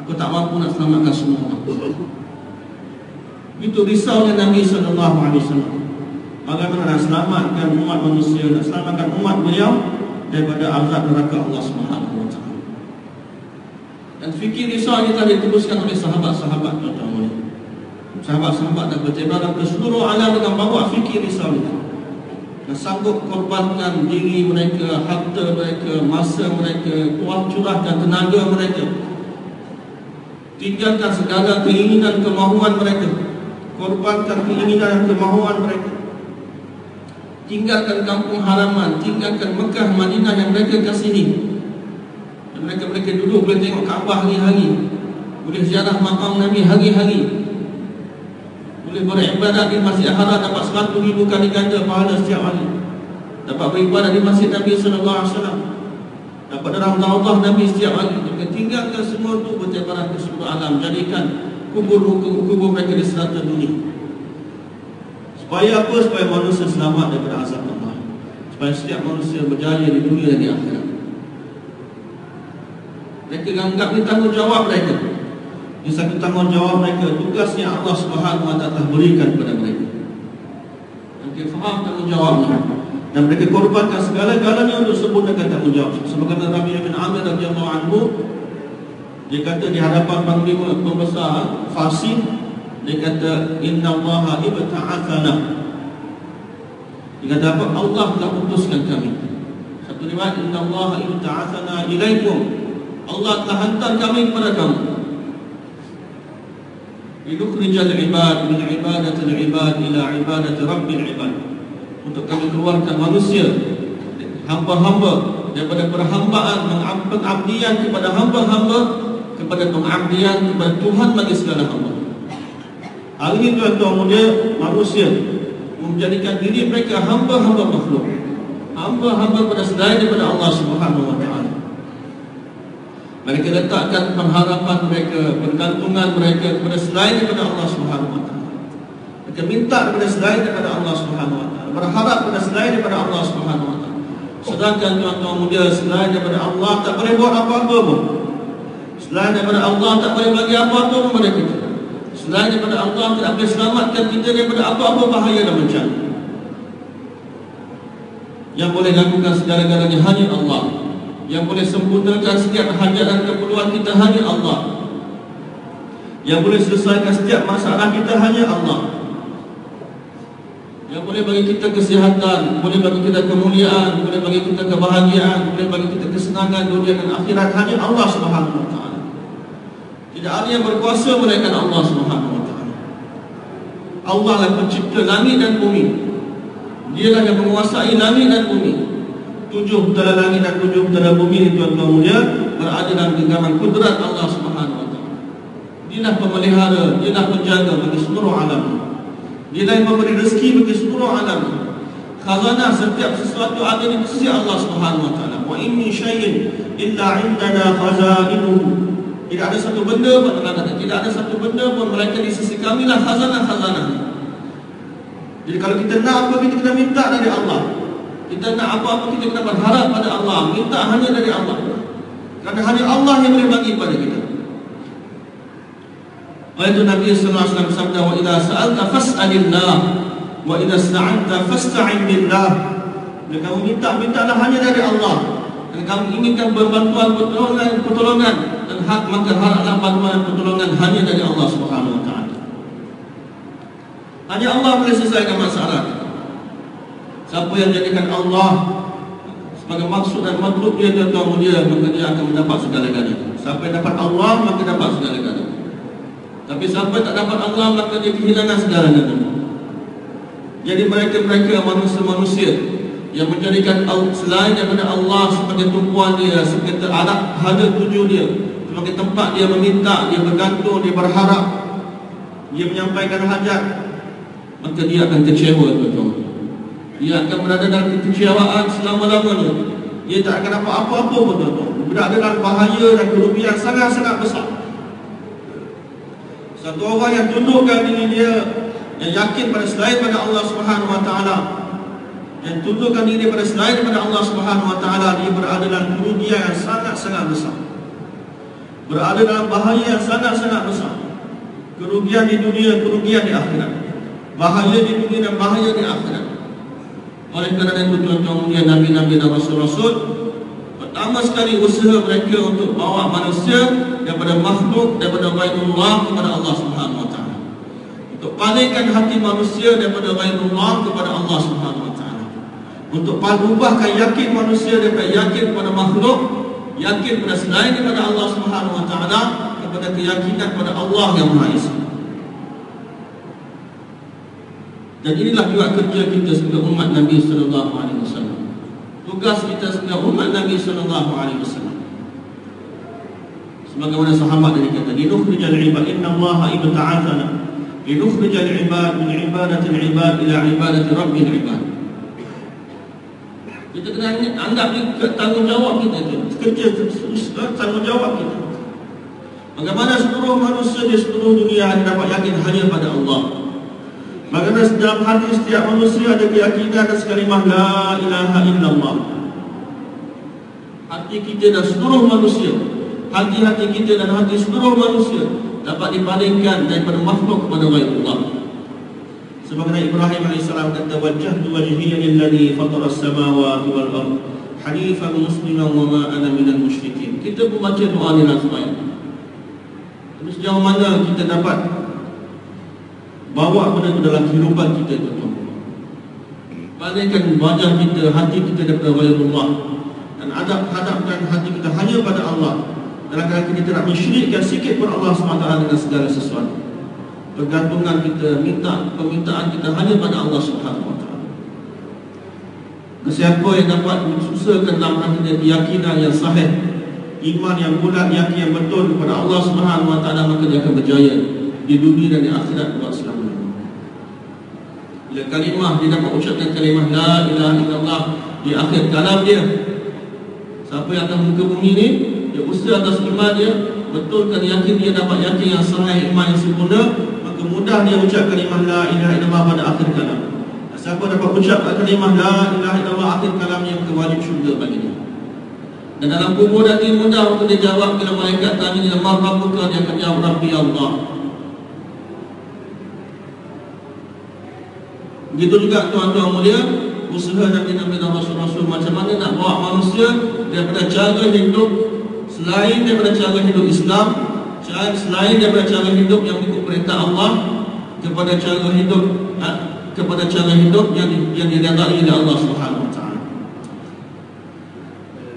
A: Aku tak mampu nak selamatkan semua orang. Itu risaunya Nabi SAW. Bagaimana nak selamatkan umat manusia, nak selamatkan umat beliau daripada azab neraka Allah Subhanahu Wa Taala. Dan fikir risau ini telah diteruskan oleh sahabat-sahabat tuan-tuan. Sahabat-sahabat dan bertebaran ke seluruh alam dengan bawa fikir risau ini. Dan sanggup korbankan diri mereka, harta mereka, masa mereka, curahkan tenaga mereka, tinggalkan segala keinginan kemahuan mereka, korbankan keinginan dan kemahuan mereka, tinggalkan kampung halaman, tinggalkan Mekah, Madinah yang mereka kasihi. Dan mereka duduk boleh tengok Kaabah hari-hari, boleh ziarah makam Nabi hari-hari, boleh beribadat di Masjid Haram, dapat 100,000 kali ganda pahala setiap hari. Dapat beribadat di Masjid Nabi SAW, dapat dalam Raudhah Nabi setiap hari. Mereka tinggalkan semua itu, bertebaran ke seluruh alam, jadikan kubur mereka di serata dunia. Supaya apa? Supaya manusia selamat daripada azab Allah, supaya setiap manusia berjaya di dunia dan di akhirat. Mereka anggap ini tanggungjawab mereka. Ini satu tanggungjawab mereka, tugas yang Allah Subhanahu Wa Taala berikan kepada mereka. Mereka faham tanggungjawabnya dan mereka korbankan segala-galanya untuk sempurnakan tanggungjawab. Sebagaimana Rabi' bin Amir radhiyallahu anhu, dia kata di hadapan panglima pembesar Farsi, dia kata innallaha ibta'atsana. Dia kata apa? Allah telah utuskan kami. Satu riwayat innallaha ibta'atsana ilaikum. Allah telah hantar kami kepada kamu. Linukhrijal ibad min ibadatil ibad ila ibadati rabbil ibad. Untuk kami keluarkan manusia, hamba-hamba, daripada perhambaan, pengabdian kepada hamba-hamba, kepada pengabdian kepada Tuhan bagi segala hamba. Hari ini tuan-tuan mulia, manusia menjadikan diri mereka hamba-hamba makhluk, hamba-hamba pada selain daripada Allah Subhanahu Wa Taala. Mereka letakkan pengharapan mereka, pergantungan mereka kepada selain daripada Allah Subhanahu Wa Taala. Mereka minta kepada selain daripada Allah Subhanahu Wa Taala, berharap kepada selain daripada Allah Subhanahu Wa Taala. Sedangkan tuan-tuan mulia, selain daripada Allah tak boleh buat apa-apa pun. Selain daripada Allah tak boleh bagi apa-apa pun kepada kita. Selain daripada Allah tidak boleh selamatkan kita daripada apa-apa bahaya dan bencana. Yang boleh lakukan segala-galanya hanya Allah. Yang boleh sempurnakan setiap hajat dan keperluan kita hanya Allah. Yang boleh selesaikan setiap masalah kita hanya Allah. Yang boleh bagi kita kesihatan, boleh bagi kita kemuliaan, boleh bagi kita kebahagiaan, boleh bagi kita kesenangan dunia dan akhirat hanya Allah Subhanahu Wa Taala. Tidak ada yang berkuasa melainkan Allah Subhanahu wa taala. Allah lah pencipta langit dan bumi. Dialah yang menguasai langit dan bumi. 7 betala langit dan 7 betala bumi, tuan-tuan mulia, berada dalam genggaman kudrat Allah Subhanahu wa taala. Dialah pemelihara, dialah penjaga bagi seluruh alam. Dialah yang memberi rezeki bagi seluruh alam. Khazanah setiap sesuatu ada di sisi Allah Subhanahu wa taala. Wa in min syai'in illa 'indana khazainuhu. Tidak ada satu benda pun, tidak ada satu benda pun melainkan di sisi kami lah khazanah-khazanah. Jadi kalau kita nak apa, kita kena minta dari Allah. Kita nak apa-apa, kita kena berharap pada Allah. Minta hanya dari Allah. Kerana hanya Allah yang boleh bagi pada kita. Oleh itu Nabi sallallahu alaihi wasallam bersabda, "Wa idza sa'alta fas'alillah, wa idza ista'anta fasta'in billah." Jika kamu mintalah hanya dari Allah. Dan kamu inginkan bantuan pertolongan dan hak, maka haraplah bantuan dan pertolongan hanya dari Allah Subhanahu wa taala. Hanya Allah boleh selesaikan masalah. Siapa yang jadikan Allah sebagai maksud dan makhluk dia, tuan-tuan mulia, maka dia akan mendapat segala-galanya. Siapa yang dapat Allah, maka dapat segala-galanya. Tapi siapa tak dapat Allah, maka dia kehilangan segalanya. Jadi mereka-mereka manusia-manusia yang menjadikan selain daripada Allah sebagai tumpuan dia, sebagai alat hada tuju dia, sebagai tempat dia meminta, dia bergantung, dia berharap, dia menyampaikan hajat, maka dia akan kecewa, tuan-tuan. Dia akan berada dalam kekecewaan selama-lamanya. Dia tak akan dapat apa-apa pun, tuan-tuan. Berada dalam bahaya dan kerugian sangat-sangat besar. Satu orang yang tundukkan diri dia, yang yakin pada selain pada Allah Subhanahu wa taala, yang tundukkan diri pada selain pada Allah Subhanahu wa taala, dia berada dalam kerugian yang sangat-sangat besar. Berada dalam bahaya yang sangat-sangat besar. Kerugian di dunia, kerugian di akhirat. Bahaya di dunia dan bahaya di akhirat. Oleh kerana itu, tuan-tuan mulia, Nabi-Nabi dan Rasul-Rasul, pertama sekali usaha mereka untuk bawa manusia daripada makhluk, daripada ghairullah kepada Allah Subhanahu wa taala. Untuk palingkan hati manusia daripada ghairullah kepada Allah Subhanahu wa taala. Untuk ubahkan yakin manusia daripada yakin kepada makhluk, yakin pada selain daripada Allah Subhanahu wa taala, kepada keyakinan pada Allah yang Maha Esa. Dan inilah juga kerja kita sebagai umat Nabi sallallahu alaihi wasallam. Tugas kita sebagai umat Nabi sallallahu alaihi wasallam. Sebagaimana sahabat ini kata, "Linukhrijal ibad, inna Allah ibta'athana linukhrijal ibad min ibadatil ibad ila ibadati rabbil ibad." Kita kena anggap tanggungjawab kita itu, kerja tanggungjawab kita. Bagaimana seluruh manusia di seluruh dunia dapat yakin hanya pada Allah. Bagaimana dalam hati setiap manusia ada keyakinan dan kalimah la ilaha illallah. Hati kita dan seluruh manusia, hati-hati kita dan hati seluruh manusia dapat dipalingkan daripada makhluk kepada ghairullah. Sebagaimana Ibrahim AS kata, "Wajjahtu wajhiya lilladzi fatara as-samawati wal ardh hanifan musliman wa ma ana minal musyrikin." Kita membaca doa ni sembahyang. Terus sejauh mana kita dapat bawa benda itu dalam kehidupan kita, tuan-tuan. Palingkan wajah kita, hati kita daripada ghairullah, dan hadapkan hati kita hanya pada Allah. Dalam keadaan kita tidak mensyirikkan sikit pun Allah SWT dengan segala sesuatu. Pergantungan kita, permintaan kita hanya pada Allah SWT. Siapa yang dapat mensusakan dalam hatinya keyakinan yang sahih, iman yang bulat, yakin yang betul kepada Allah SWT, maka dia akan berjaya di dunia dan di akhirat buat selama. Bila kalimah, dia dapat ucapkan kalimah la ilaha illallah di akhir kalam dia, siapa yang akan muka bumi ni, dia usaha atas iman dia, betulkan yakin dia dapat yakin yang sahih, iman yang sempurna, maka mudah dia ucap kalimah la ilaha illallah pada akhir kalam. Siapa dapat ucapkan kalimah la ilaha illallah akhir kalamnya, maka wajib syurga bagi dia. Dan dalam kubur nanti mudah untuk dia jawab bila malaikat tanya dia, "Man rabbuka?" Dia akan jawab, "Rabbi Allah." Begitu juga, tuan-tuan mulia, usaha Nabi-Nabi dan Rasul-Rasul macam mana nak bawa manusia daripada cara hidup selain daripada cara hidup Islam, selain daripada cara hidup yang ikut perintah Allah, kepada cara hidup yang diridai oleh Allah Subhanahu wa taala.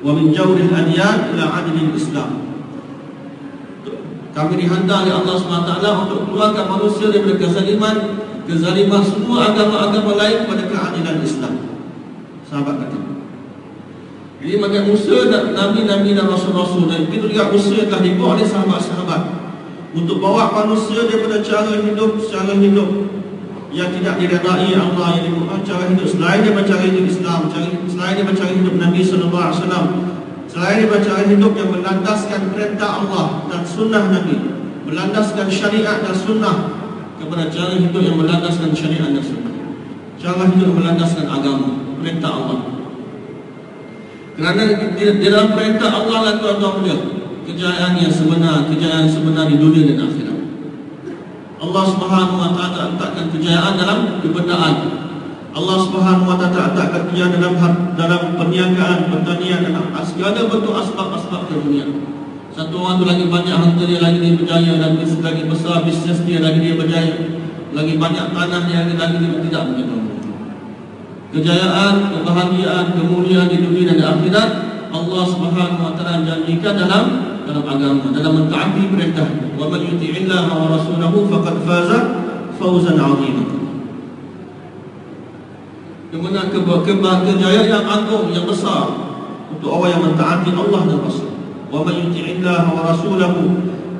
A: Wa min jawril adyan ila adlil Islam. Kami dihantar oleh Allah SWT untuk keluarkan manusia daripada kezaliman semua agama-agama lain pada keadilan Islam. Sahabat kata. Jadi bagi usaha Nabi-Nabi dan Rasul-Rasul, dan itu juga usaha yang telah dibuat oleh sahabat-sahabat untuk bawa manusia daripada cara hidup yang tidak diredai Allah, yang dibuat cara hidup selain daripada cara hidup Islam, selain daripada cara hidup Nabi SAW, selain daripada cara hidup yang melandaskan perintah Allah dan sunnah Nabi, melandaskan syariat dan sunnah, kepada cara hidup yang melandaskan syariat dan sunnah, cara hidup yang melandaskan agama, perintah Allah. Kerana di dalam perintah Allah lah tuan-tuan mulia, kejayaan sebenar di dunia dan akhirat. Allah Subhanahu wa taala letakkan kejayaan dalam kebendaan. Allah Subhanahu wa taala letakkan kejayaan dalam perniagaan, pertanian, dalam segala bentuk asbab-asbab dunia. Satu orang tu lagi banyak harta dia, lagi dia berjaya, lagi besar bisnes dia, lagi dia berjaya, lagi banyak tanah dia, lagi dia tidak begitu. Kejayaan, kebahagiaan, kemuliaan di dunia dan di akhirat Allah Subhanahu wa taala janjikan dalam agama, dalam mentaati perintah. Wa man yuti'illaha wa rasulahu faqad faza fawzan 'azima. Kemenangan kejayaan yang agung, yang besar untuk orang yang mentaati Allah dan Rasul. Wa man yuti'illaha wa rasulahu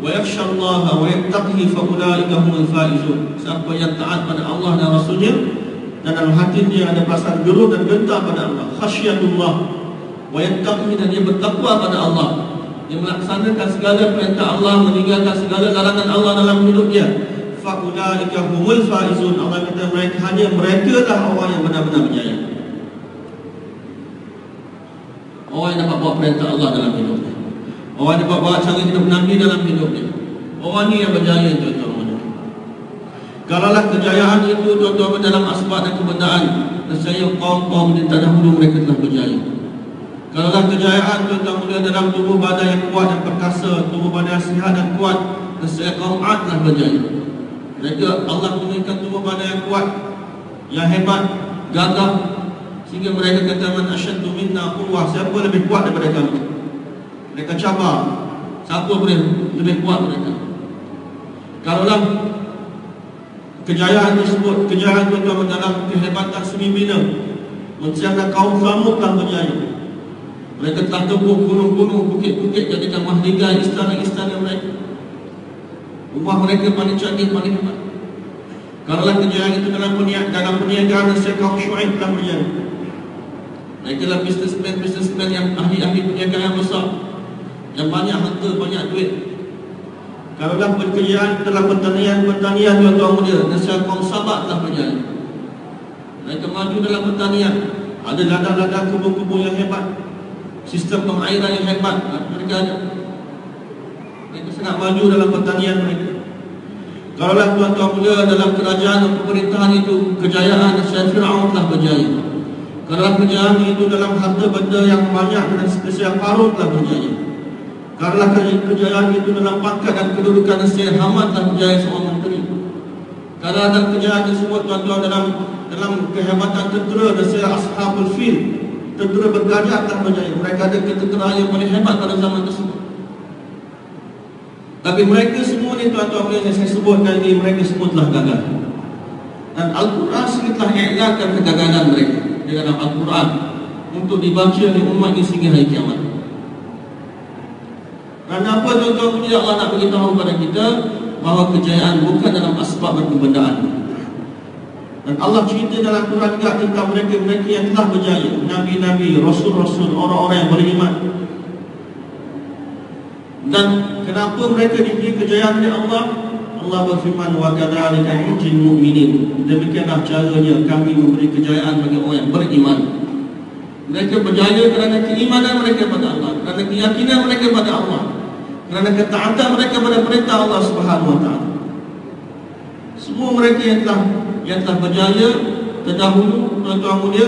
A: wa yakhsha Allah wa yattaqihi fa ulaika humul faizun. Siapa yang taat pada Allah dan Rasulnya dan dalam hati dia ada perasaan juru dan gentar pada Allah, khasyatullah, wa yattaqihi, dan dia bertakwa pada Allah, dia melaksanakan segala perintah Allah, meninggalkan segala larangan Allah dalam hidup dia. Fa ulaika humul faizun. Allah kata mereka lah orang yang benar-benar berjaya. Orang yang dapat bawa perintah Allah dalam hidupnya, orang yang dapat bawa cara hidup Nabi dalam hidupnya, orang ni yang berjaya tuan-tuan. Kalaulah kejayaan itu tuan-tuan dalam asbab dan kebendaan, nescaya kaum-kaum di terdahulu mereka telah berjaya. Kalaulah kejayaan tuan-tuan mulia dalam tubuh badan yang kuat dan perkasa, tubuh badan yang sihat dan kuat, nescaya kaum Ad telah berjaya. Mereka Allah kurniakan tubuh badan yang kuat, yang hebat, gagah, sehingga mereka kata man asyaddu minna quwwah, siapa lebih kuat daripada kami? Mereka cabar, siapa boleh lebih kuat mereka? Kalaulah kejayaan tersebut, kejayaan tuan-tuan dalam kehebatan semi bina, menciarkan kaum Thamud telah berjaya. Mereka telah tebus gunung-gunung, bukit-bukit, jadikan mahligai istana-istana mereka. Rumah mereka paling canggih, paling hebat. Kalaulah kejayaan itu dalam perniagaan, nescaya kaum Syuaib telah berjaya. Mereka lah bisnesmen yang ahli-ahli perniagaan yang besar, yang banyak harta, banyak duit. Kalaulah kejayaan dalam pertanian tuan-tuan mulia, nescaya kaum Sabak telah berjaya. Mereka maju dalam pertanian, ada ladang-ladang kebun-kebun yang hebat, sistem pengairan yang hebat mereka ada. Mereka sangat maju dalam pertanian mereka. Kalaulah tuan-tuan mulia dalam kerajaan dan pemerintahan itu kejayaan, nescaya Fir'aun telah berjaya. Kalaulah kejayaan itu dalam harta benda yang banyak, nescaya Qarun telah berjaya. Karena kejayaan itu dalam pangkat dan kedudukan, nescaya Haman telah berjaya seorang menteri. Kalau ada kejayaan tersebut tuan-tuan dalam kehebatan tentera, nescaya Ashabul Fil, tentera bergajah telah berjaya. Mereka ada ketenteraan yang paling hebat pada zaman tersebut. Tapi mereka semua ni tuan-tuan yang saya sebutkan ini, mereka semua telah gagal. Dan Al-Quran sendiri telah iklankan kegagalan mereka di dalam Al-Quran untuk dibaca oleh umat ini sehingga hari kiamat. Kerana apa tuan-tuan punya Allah nak beritahu kepada kita bahawa kejayaan bukan dalam asbab dan kebendaan. Dan Allah cerita dalam Quran juga tentang mereka-mereka yang telah berjaya, Nabi-Nabi, Rasul-Rasul, orang-orang yang beriman. Dan kenapa mereka diberi kejayaan oleh Allah? Allah berfirman, wa kadzalika nunjil mu'minin. Demikianlah caranya kami memberi kejayaan bagi orang yang beriman. Mereka berjaya kerana keimanan mereka pada Allah, kerana keyakinan mereka pada Allah, kerana ketaatan mereka pada perintah Allah Subhanahu wa taala. Semua mereka yang telah berjaya terdahulu tuan-tuan mulia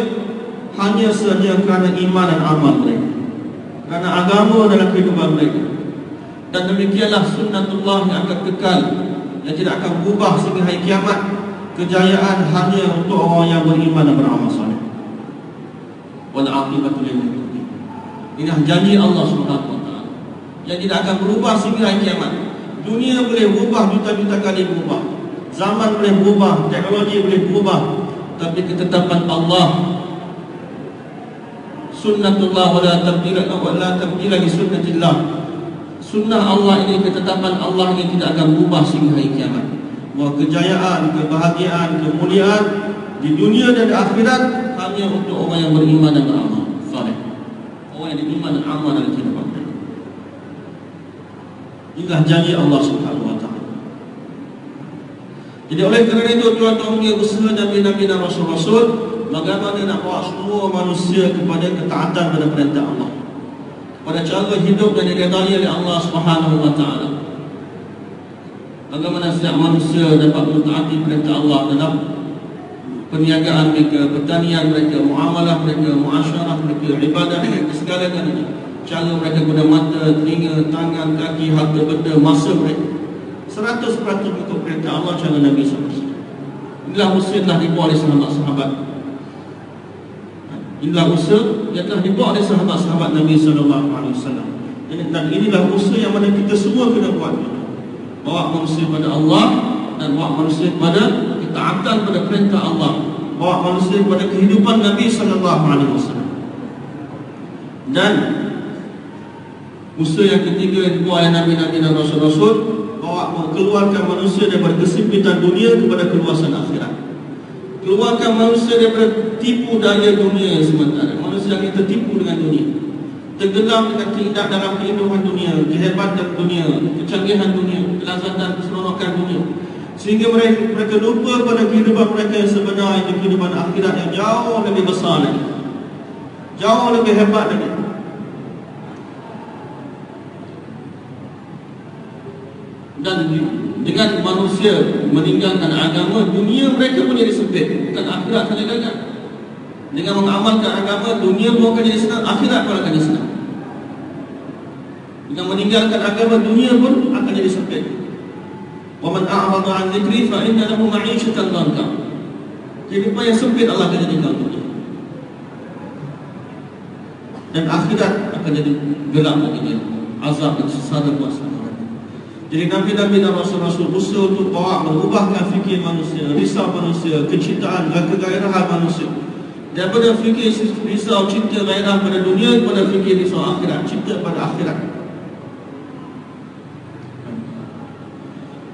A: hanya sahaja kerana iman dan amal mereka, kerana agama dalam kehidupan mereka. Dan demikianlah sunnatullah yang akan kekal, yang tidak akan berubah sehingga hari kiamat. Kejayaan hanya untuk orang yang beriman dan beramal saleh. Wal aqibatu lil muttaqin. Ini janji Allah Subhanahu wa taala yang tidak akan berubah sehingga hari kiamat. Dunia boleh berubah juta-juta kali berubah, zaman boleh berubah, teknologi boleh berubah, tapi ketetapan Allah, sunnatullah wala tabdila li sunnatillah. Sunnah Allah ini, ketetapan Allah ini tidak akan berubah sehingga hari kiamat. Bahawa kejayaan, kebahagiaan, kemuliaan di dunia dan di akhirat hanya untuk orang yang beriman dan beramal saleh. Orang yang beriman dan amal dalam kehidupan mereka. Inilah janji Allah Subhanahu wa taala. Jadi oleh kerana itu tuan-tuan punya usaha Nabi-Nabi dan Rasul-Rasul, bagaimana nak bawa semua manusia kepada ketaatan pada perintah Allah, pada cara hidup dan diredai oleh Allah Subhanahu wa taala. Bagaimana setiap manusia dapat mentaati perintah Allah dalam perniagaan mereka, pertanian mereka, muamalah mereka, muasyarah mereka, ibadah mereka, segala-galanya. Cara mereka guna mata, telinga, tangan, kaki, harta benda, masa mereka 100% ikut perintah Allah, cara Nabi SAW. Inilah usaha yang telah dibuat oleh sahabat-sahabat. Inilah usaha yang telah dibuat oleh sahabat-sahabat Nabi SAW. Dan inilah usaha yang mana kita semua kena buat. Bawa manusia pada Allah dan bawa manusia pada ketaatan pada perintah Allah, bawa manusia pada kehidupan Nabi SAW. Dan usaha yang ketiga yang dibuat oleh Nabi-Nabi dan Rasul-Rasul, bawa mengeluarkan manusia daripada kesempitan dunia kepada keluasan akhirat. Keluarkan manusia daripada tipu daya dunia yang sementara. Manusia yang tertipu dengan dunia, tenggelam dengan keindahan dalam kehidupan dunia, kehebatan dunia, kecanggihan dunia, kelazatan, keseronokan dunia, sehingga mereka lupa pada kehidupan mereka yang sebenar, itu kehidupan akhirat yang jauh lebih besar lagi, jauh lebih hebat lagi. Dan dengan manusia meninggalkan agama, dunia mereka pun jadi sempit, bukan akhirat saja gagal. Dengan mengamalkan agama, dunia pun akan jadi senang, akhirat pun akan jadi senang. Dengan meninggalkan agama, dunia pun akan jadi sempit. Wa man a'rada 'an dzikri fa inna lahu ma'isyatan dhanka. Kehidupan yang sempit Allah akan jadikan untuk dia. Dan akhirat akan jadi gelap bagi dia, azab dan sesada kuasa. Jadi Nabi-Nabi dan Rasul-Rasul usaha untuk bawa mengubahkan fikir manusia, risau manusia, kecintaan dan kegairahan manusia, daripada fikir risau cinta gairah pada dunia kepada fikir risau akhirat, cinta pada akhirat.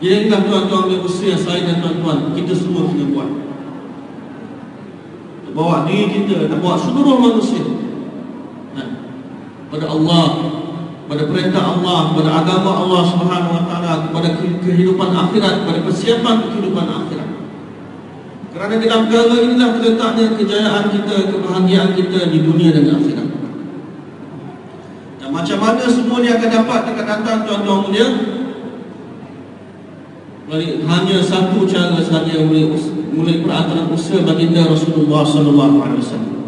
A: Jadi inilah tuan-tuan yang usia saya dan tuan-tuan kita semua kena buat. Bawa diri kita, bawa seluruh manusia pada Allah, pada perintah Allah, pada agama Allah Subhanahu wa taala, pada kehidupan akhirat, pada persiapan kehidupan akhirat. Kerana dalam perkara inilah terletaknya kejayaan kita, kebahagiaan kita di dunia dan akhirat. Dan macam mana semua ni akan dapat dekat datang tuan-tuan mulia? Hanya satu cara sahaja mulai perantara usaha baginda Rasulullah sallallahu alaihi wasallam.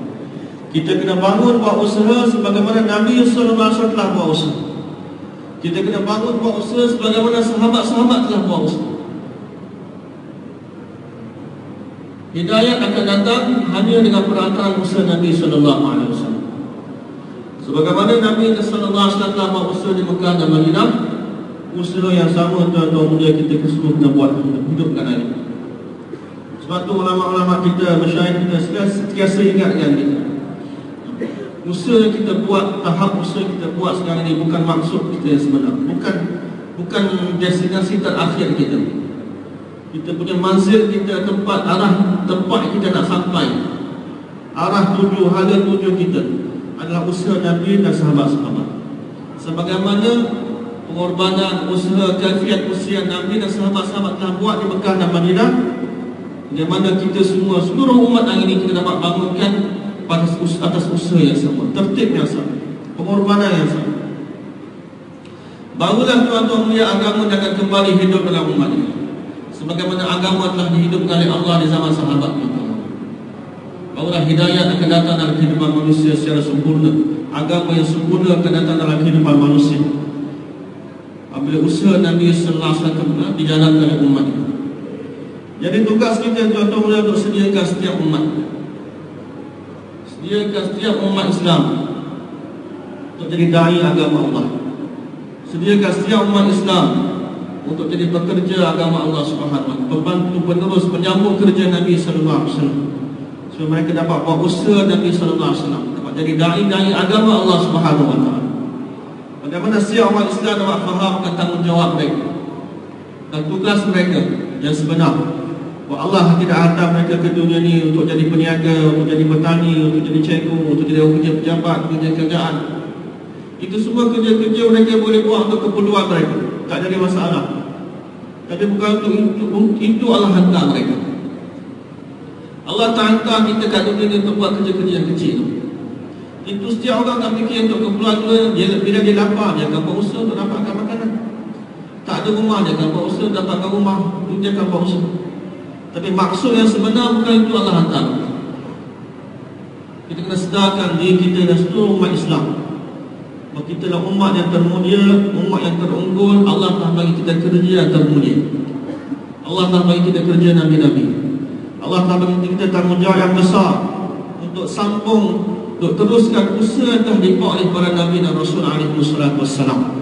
A: Kita kena bangun buat usaha sebagaimana Nabi sallallahu alaihi wasallam telah buat usaha. Kita kena bangun buat usaha sebagaimana sahabat-sahabat telah buat usaha. Hidayah akan datang hanya dengan perantaraan usaha Nabi sallallahu alaihi wasallam. Sebagaimana Nabi sallallahu alaihi wasallam telah buat usaha di Mekah dan Madinah, usaha yang sama tuan-tuan mulia kita semua kena buat hidupkan hari. Sebab tu ulama-ulama kita, masyayikh kita sentiasa ingatkan kita, usaha yang kita buat, tahap usaha kita buat sekarang ini bukan maksud kita yang sebenar, bukan destinasi terakhir kita. Kita punya manzil kita, tempat kita nak sampai, arah tuju, hala tuju kita adalah usaha Nabi dan sahabat-sahabat. Sebagaimana pengorbanan, usaha, kafiat usia Nabi dan sahabat-sahabat telah buat di Mekah dan Madinah, di mana kita semua, seluruh umat hari ini kita dapat bangunkan atas usaha yang sama, tertib yang sama, pengorbanan yang sama. Barulah tuan-tuan mulia agama akan kembali hidup dalam umat ini, sebagaimana agama telah dihidupkan oleh Allah di zaman sahabat kita. Barulah hidayah akan datang dalam kehidupan manusia secara sempurna. Agama yang sempurna akan datang dalam kehidupan manusia apabila usaha Nabi sallallahu alaihi wasallam dijalankan oleh umat ini. Jadi tugas kita tuan-tuan mulia untuk sediakan setiap umat, sediakan setiap umat Islam untuk jadi dai agama Allah. Sediakan setiap umat Islam untuk jadi pekerja agama Allah Subhanahu wa taala, pembantu penerus menyambung kerja Nabi sallallahu alaihi wasallam. Supaya mereka dapat buat usaha Nabi sallallahu alaihi wasallam, dapat jadi dai-dai agama Allah Subhanahu wa taala. Bagaimana siap orang Islam dapat faham akan tanggungjawab mereka dan tugas mereka yang sebenar. Bahawa Allah tidak hantar mereka ke dunia ni untuk jadi peniaga, untuk jadi petani, untuk jadi cikgu, untuk jadi kerja pejabat, kerja-kerjaan. Itu semua kerja-kerja mereka boleh buat untuk keperluan mereka, tak jadi masalah. Tapi bukan untuk itu Allah hantar mereka. Allah tak hantar kita kat dunia ni untuk buat kerja-kerja yang kecil. Itu setiap orang tak fikir untuk keperluan dia. Bila dia lapar, dia akan buat usaha untuk dapatkan makanan. Tak ada rumah, dia akan buat usaha dapatkan rumah, dia akan buat usaha. Tapi maksud yang sebenar bukan itu Allah hantar. Kita kena sedarkan diri kita dan seluruh umat Islam bahawa kita adalah umat yang termulia, umat yang terunggul. Allah telah bagi kita kerja yang termulia. Allah telah bagi kita kerja Nabi-Nabi. Allah telah bagi kita tanggungjawab yang besar untuk sambung, untuk teruskan usaha yang telah dibawa oleh para Nabi dan Rasul alaihi wassalatu wassalam.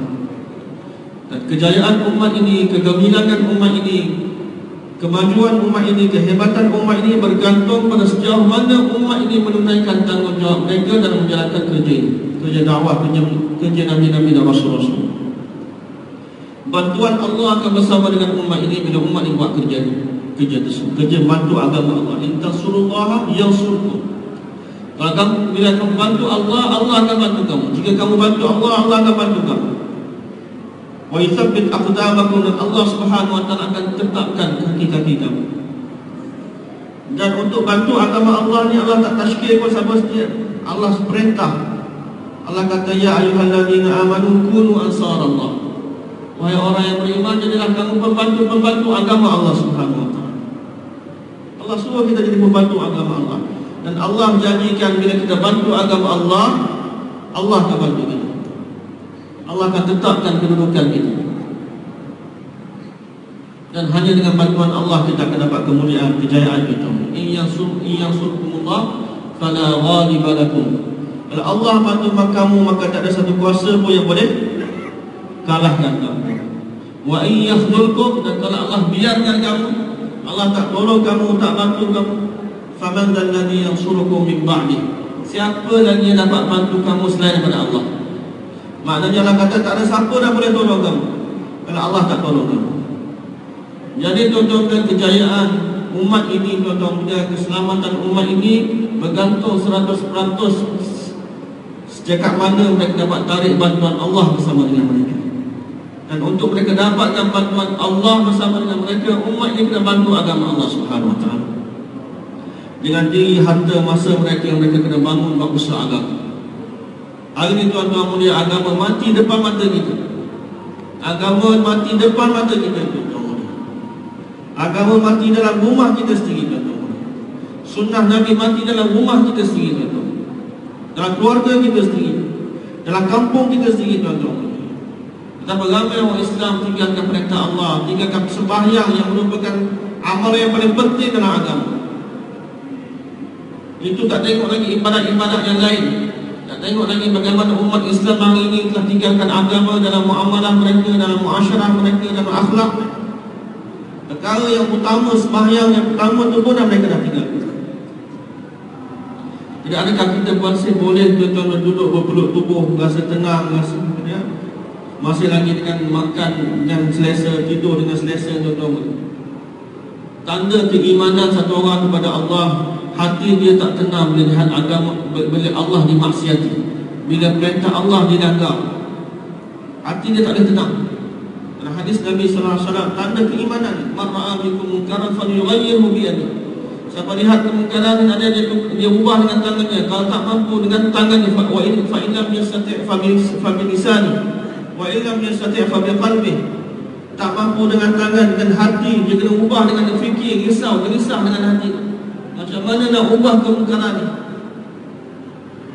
A: Dan kejayaan umat ini, kegemilangan umat ini, kemajuan umat ini, kehebatan umat ini bergantung pada sejauh mana umat ini menunaikan tanggungjawab mereka dalam menjalankan kerja ini, kerja dakwah, kerja Nabi-Nabi dan Rasul-Rasul. Bantuan Allah akan bersama dengan umat ini bila umat ini buat kerja tersebut, kerja bantu agama Allah. In tansurullaha yansurkum. Kalau kamu, bila kamu bantu Allah, Allah akan bantu kamu. Jika kamu bantu Allah, Allah akan bantu kamu. Wa yuthabbit aqdamakum, dan Allah Subhanahu wa taala akan tetapkan kaki-kaki kamu. Dan untuk bantu agama Allah ni, Allah tak tashkil pun siapa setia. Allah perintah. Allah kata, ya ayyuhalladzina amanu kunu ansarallah. Wahai orang yang beriman, jadilah kamu pembantu-pembantu agama Allah Subhanahu wa taala. Allah suruh kita jadi pembantu agama Allah. Dan Allah janjikan bila kita bantu agama Allah, Allah akan bantu kita. Allah akan tetapkan kedudukan kita. Dan hanya dengan bantuan Allah kita akan dapat kemuliaan, kejayaan kita. In yansurkumullah fala ghaliba lakum. Kalau Allah bantu kamu, maka tak ada satu kuasa pun yang boleh kalahkan kamu. Wa in yakhdhulkum, dan kalau Allah biarkan kamu, Allah tak tolong kamu, tak bantu kamu, faman dzalladzi yansurukum min ba'di. Siapa lagi yang dapat bantu kamu selain daripada Allah? Maknanya Allah kata tak ada siapa dah boleh tolong kamu kalau Allah tak tolong kamu. Jadi tuan-tuan, kejayaan umat ini, tuan-tuan, keselamatan umat ini bergantung 100% sejak mana mereka dapat tarik bantuan Allah bersama dengan mereka. Dan untuk mereka dapatkan bantuan Allah bersama dengan mereka, umat ini kena bantu agama Allah Subhanahu wa taala. Dengan diri, harta, masa mereka yang mereka kena bangun buat usaha agama. Hari ini tuan-tuan mulia, agama mati depan mata kita. Agama mati depan mata kita, tuan-tuan mulia. Agama mati dalam rumah kita sendiri, tuan-tuan mulia. Sunnah Nabi mati dalam rumah kita sendiri, tuan-tuan. Dalam keluarga kita sendiri, dalam kampung kita sendiri, tuan-tuan mulia. Betapa ramai orang Islam tinggalkan perintah Allah, tinggalkan sembahyang yang merupakan amal yang paling penting dalam agama. Itu tak tengok lagi ibadat-ibadat yang lain. Tak tengok lagi bagaimana umat Islam hari ini telah tinggalkan agama dalam muamalah mereka, dalam muasyarah mereka, dalam akhlak. Perkara yang utama, sembahyang yang utama tu pun mereka dah tinggal. Tidak adakah kita masih boleh tuan-tuan duduk berpeluk tubuh, rasa tenang, rasa masih lagi dengan makan dengan selesa, tidur dengan selesa, tuan-tuan. Tanda keimanan satu orang kepada Allah, hati dia tak tenang bila lihat agama, bila Allah dimaksiati, bila perintah Allah dilanggar, hati dia tak ada tenang. Dalam hadis Nabi sallallahu alaihi wasallam, tanda keimanan, man ra'a minkum munkaran falyughayyirhu bi yadihi. Siapa lihat kemungkaran ada, dia ubah dengan tangannya. Kalau tak mampu dengan tangannya, fa in lam yastati' fa bi lisani, wa in lam yastati' fa bi qalbihi. Tak mampu dengan tangan, dengan hati, dia kena ubah dengan fikir, gelisah dengan hati. Macam mana nak ubah kemungkaran ni?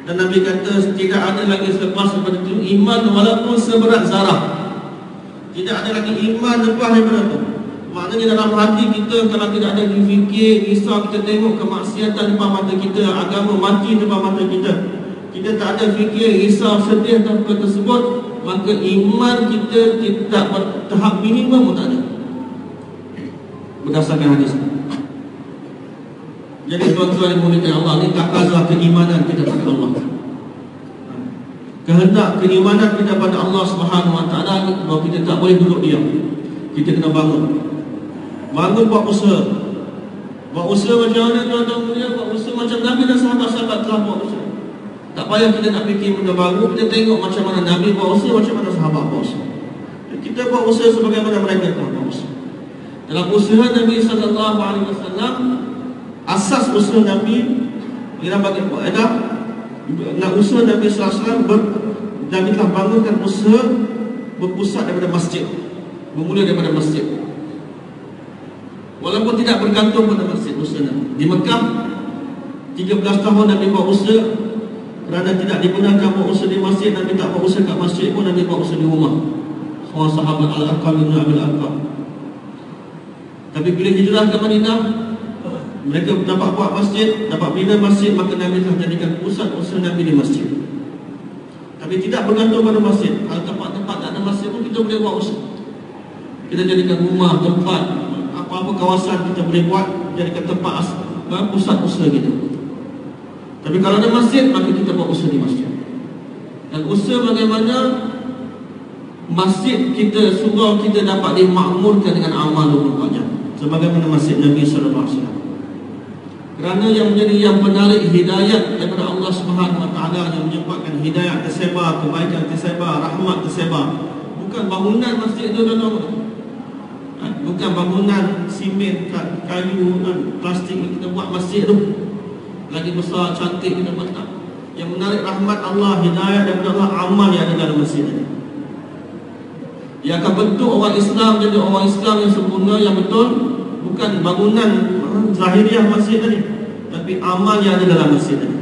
A: Dan Nabi kata, tidak ada lagi selepas daripada itu iman walaupun seberat zarah. Tidak ada lagi iman lepas daripada itu. Maknanya dalam hati kita, kalau tidak ada fikir, risau, kita tengok kemaksiatan depan mata kita, agama mati depan mata kita, kita tak ada fikir, risau, sedih tentang tersebut, maka iman kita tidak tahap minimum pun tak ada, berdasarkan hadis. Jadi tuan-tuan yang dimuliakan Allah, ini takazah keimanan kita pada Allah, kehendak keimanan kita pada Allah Subhanahu Wa Taala, bahawa kita tak boleh duduk diam. Kita kena bangun buat usaha. Buat usaha macam mana tuan-tuan mulia? Buat usaha macam Nabi dan sahabat-sahabat telah buat usaha. Tak payah kita nak fikir benda baru. Kita tengok macam mana Nabi buat usaha, macam mana sahabat buat usaha. Kita buat usaha sebagaimana mereka telah buat usaha. Dalam usaha Nabi SAW, asas usaha Nabi, kita bagi faedah, nak usaha Nabi SAW, Nabi telah bangunkan usaha berpusat daripada masjid, bermula daripada masjid. Walaupun tidak bergantung pada masjid usaha Nabi. Di Mekah 13 tahun Nabi buat usaha, kerana tidak dibenarkan buat usaha di masjid, Nabi tak buat usaha kat masjid pun, Nabi buat usaha di rumah. Seorang sahabat Al-Aqam bin Abil Aqam. Tapi bila hijrah ke Madinah, mereka dapat buat masjid, dapat bina masjid, maka Nabi telah jadikan pusat usaha Nabi di masjid. Tapi tidak bergantung pada masjid. Kalau tempat-tempat tak ada masjid pun kita boleh buat usaha. Kita jadikan rumah, tempat, apa-apa kawasan kita boleh buat, jadikan tempat pusat usaha kita. Tapi kalau ada masjid, maka kita buat usaha di masjid. Dan usaha bagaimana masjid kita, surau kita dapat dimakmurkan dengan amal 24 jam, sebagaimana masjid Nabi SAW. Kerana yang menjadi yang penarik hidayat daripada Allah Subhanahu Wa Taala, yang menyebabkan hidayat tersebar, kebaikan tersebar, rahmat tersebar, bukan bangunan masjid itu, tuan-tuan. Bukan bangunan simen, kayu, plastik yang kita buat masjid tu lagi besar, cantik kita buat, tak. Yang menarik rahmat Allah, hidayat daripada Allah, amal yang ada dalam masjid ini. Ia akan bentuk orang Islam jadi orang Islam yang sempurna, yang betul. Bukan bangunan zahiriah masjid tadi, tapi amal yang ada dalam masjid tadi.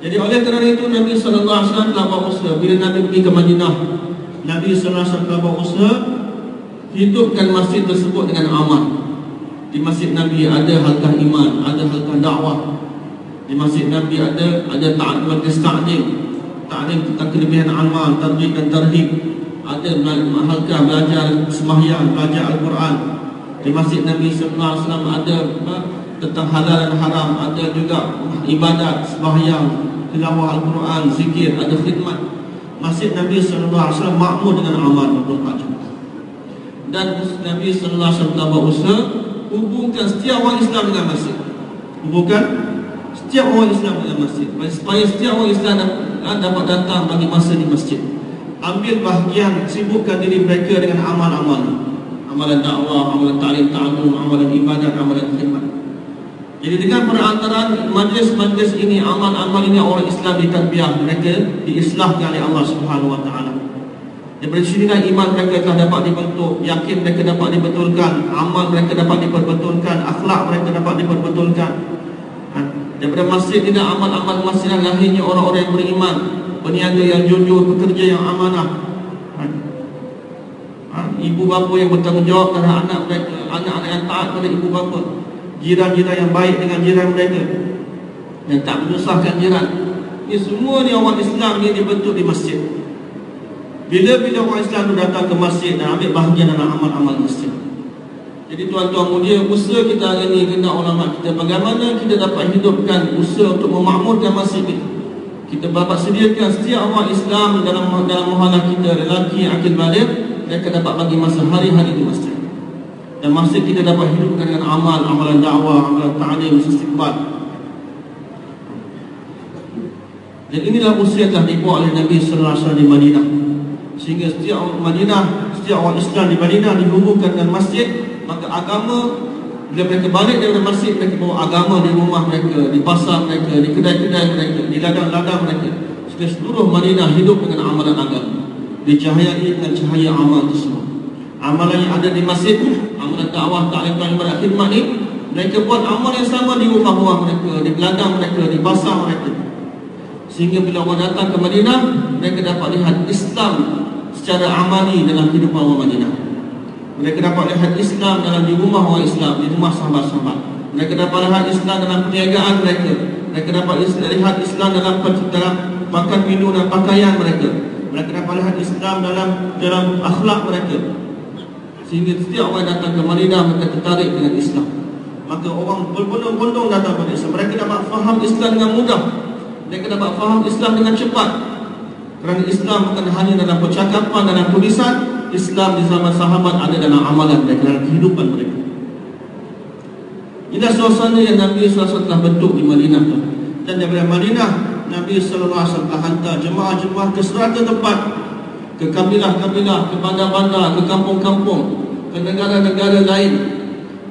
A: Jadi oleh kerana itu Nabi SAW telah buat usaha. Bila Nabi pergi ke Madinah, Nabi SAW telah buat usaha hidupkan masjid tersebut dengan amal. Di masjid Nabi ada halqah iman, ada halqah dakwah. Di masjid Nabi ada majlis ta'lim tentang kelebihan amal, targhib dan tarhib. Ada halqah belajar sembahyang, belajar Al-Quran. Di masjid Nabi SAW ada tentang halal dan haram, ada juga ibadat, sembahyang, tilawah Al-Quran, zikir, ada khidmat. Masjid Nabi SAW makmur dengan amal 24 jam. Dan Nabi SAW buat usaha hubungkan setiap orang Islam dengan masjid. Hubungkan setiap orang Islam dengan masjid, supaya setiap orang Islam dapat datang bagi masa di masjid. Ambil bahagian, sibukkan diri mereka dengan amal-amal, amalan dakwah, amalan ta'lim ta'allum, amalan ibadat, amalan khidmat. Jadi dengan perantaraan majlis-majlis ini, amal-amal ini, orang Islam ditadbiyah, mereka diislahkan oleh Allah Subhanahu Wa Taala. Daripada sinilah iman mereka telah dapat dibentuk, yakin mereka dapat dibetulkan, amal mereka dapat diperbetulkan, akhlak mereka dapat diperbetulkan. Daripada masjid tidak, amal-amal masjid lahirnya orang-orang yang beriman, peniaga yang jujur, pekerja yang amanah, ibu bapa yang bertanggungjawab terhadap anak mereka, anak-anak yang taat pada ibu bapa, jiran-jiran yang baik dengan jiran mereka, yang tak menyusahkan jiran. Ini semua ni orang Islam ni dibentuk di masjid. Bila-bila orang Islam itu datang ke masjid dan ambil bahagian dalam amal-amal masjid. Jadi tuan-tuan mulia, usaha kita hari ini kena ulama kita, bagaimana kita dapat hidupkan usaha untuk memakmurkan masjid kita. Kita dapat sediakan setiap orang Islam dalam muhalah kita, lelaki yang akil baligh, mereka dapat bagi masa hari-hari di masjid. Dan masjid kita dapat hidupkan dengan amal, amalan dakwah, amalan ta'lim, istiqbal. Dan inilah usaha yang telah dibuat oleh Nabi sallallahu alaihi wasallam di Madinah. Sehingga setiap orang Islam di Madinah dihubungkan dengan masjid, maka agama, bila mereka balik daripada masjid, mereka bawa agama di rumah mereka, di pasar mereka, di kedai-kedai mereka, di ladang-ladang mereka. Sehingga seluruh Madinah hidup dengan amalan agama, dicahayai dengan cahaya amal tersebut. Amalan yang ada di masjid, amalan dakwah, ta'lim, ibadat, khidmat ni, mereka buat amal yang sama di rumah-rumah mereka, di ladang mereka, di pasar mereka. Sehingga bila orang datang ke Madinah, mereka dapat lihat Islam secara amali dalam kehidupan orang Madinah. Mereka dapat lihat Islam dalam di rumah orang Islam, di rumah sahabat-sahabat. Mereka dapat lihat Islam dalam perniagaan mereka. Mereka dapat lihat Islam dalam makan, minum dan pakaian mereka. Mereka dapat lihat Islam dalam akhlak mereka, sehingga setiap orang datang ke Madinah mereka tertarik dengan Islam. Maka orang berbondong-bondong datang kepada Islam. Mereka dapat faham Islam dengan mudah, mereka dapat faham Islam dengan cepat. Kerana Islam bukan hanya dalam percakapan, dalam tulisan. Islam di zaman sahabat ada dalam amalan mereka, dalam kehidupan mereka. Inilah suasana yang Nabi SAW telah bentuk di Madinah. Dan daripada Madinah, Nabi SAW telah hantar jemaah-jemaah ke serata tempat, ke kabilah-kabilah, ke bandar-bandar, ke kampung-kampung, ke negara-negara lain.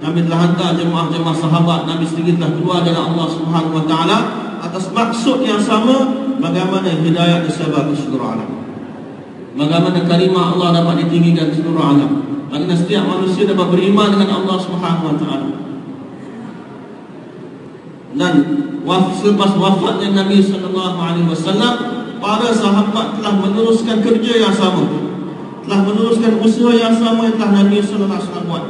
A: Nabi telah hantar jemaah-jemaah sahabat. Nabi sendiri telah keluar dari Allah Subhanahu Wa Taala atas maksud yang sama, bagaimana hidayah disebar ke seluruh alam, bagaimana kalimah Allah dapat ditinggikan di seluruh alam, bagaimana setiap manusia dapat beriman dengan Allah Subhanahu Wa Taala. Dan selepas wafatnya Nabi SAW, para sahabat telah meneruskan kerja yang sama, telah meneruskan usaha yang sama yang telah Nabi SAW buat,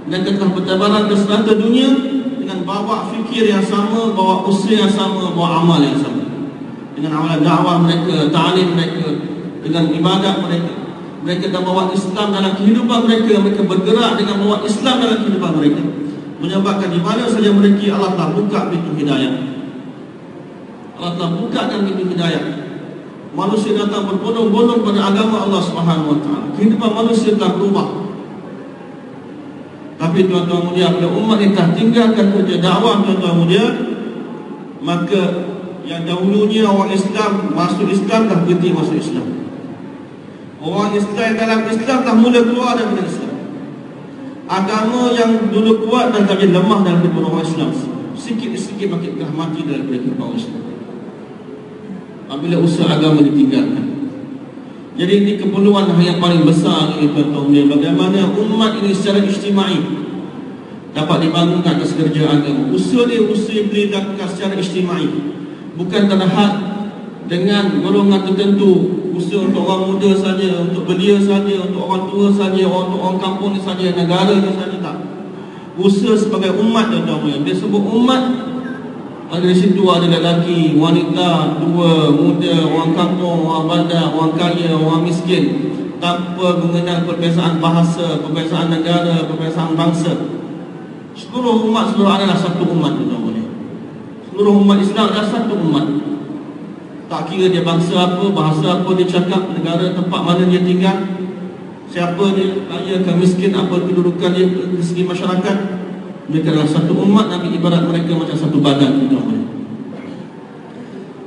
A: dan telah bertabaran ke serata dunia dengan bawa fikir yang sama, bawa usaha yang sama, bawa amal yang sama, dengan amalan dakwah mereka, ta'lim mereka, dengan ibadat mereka. Mereka dah bawa Islam dalam kehidupan mereka. Mereka bergerak dengan bawa Islam dalam kehidupan mereka, menyebabkan di mana saja mereka, Allah telah buka pintu hidayah. Allah telah bukakan pintu hidayah. Manusia datang berbondong-bondong pada agama Allah Subhanahu Wa Taala. Kehidupan manusia telah berubah. Tapi tuan-tuan mulia, bila umat ini telah tinggalkan kerja dakwah, tuan-tuan mulia, maka yang dahulunya orang Islam masuk Islam dah berhenti masuk Islam. Orang Islam dalam Islam dah mula keluar daripada Islam. Agama yang dulu kuat dan jadi lemah dalam kehidupan orang Islam, sikit-sikit makin telah mati dalam kehidupan orang Islam apabila usaha agama ditinggalkan. Jadi ini keperluan yang paling besar ini, tuan-tuan, bagaimana umat ini secara ijtimai dapat dibangunkan ke sekerja agama. Usaha dia usaha dilakukan secara ijtimai, bukan terhad dengan golongan tertentu, usaha untuk orang muda saja, untuk belia saja, untuk orang tua saja, untuk orang kampung ni saja, negara ni saja, tak. Usaha sebagai umat, tuan-tuan. Dia sebut umat, ada di situ ada lelaki, wanita, tua, muda, orang kampung, orang bandar, orang kaya, orang miskin, tanpa mengenal perbezaan bahasa, perbezaan negara, perbezaan bangsa. Seluruh umat, seluruh adalah satu umat, tuan-tuan. Seluruh umat Islam adalah satu umat. Tak kira dia bangsa apa, bahasa apa dia cakap, negara tempat mana dia tinggal, siapa dia, kaya ke miskin, apa kedudukan dia dari segi masyarakat, mereka adalah satu umat. Nabi ibarat mereka macam satu badan.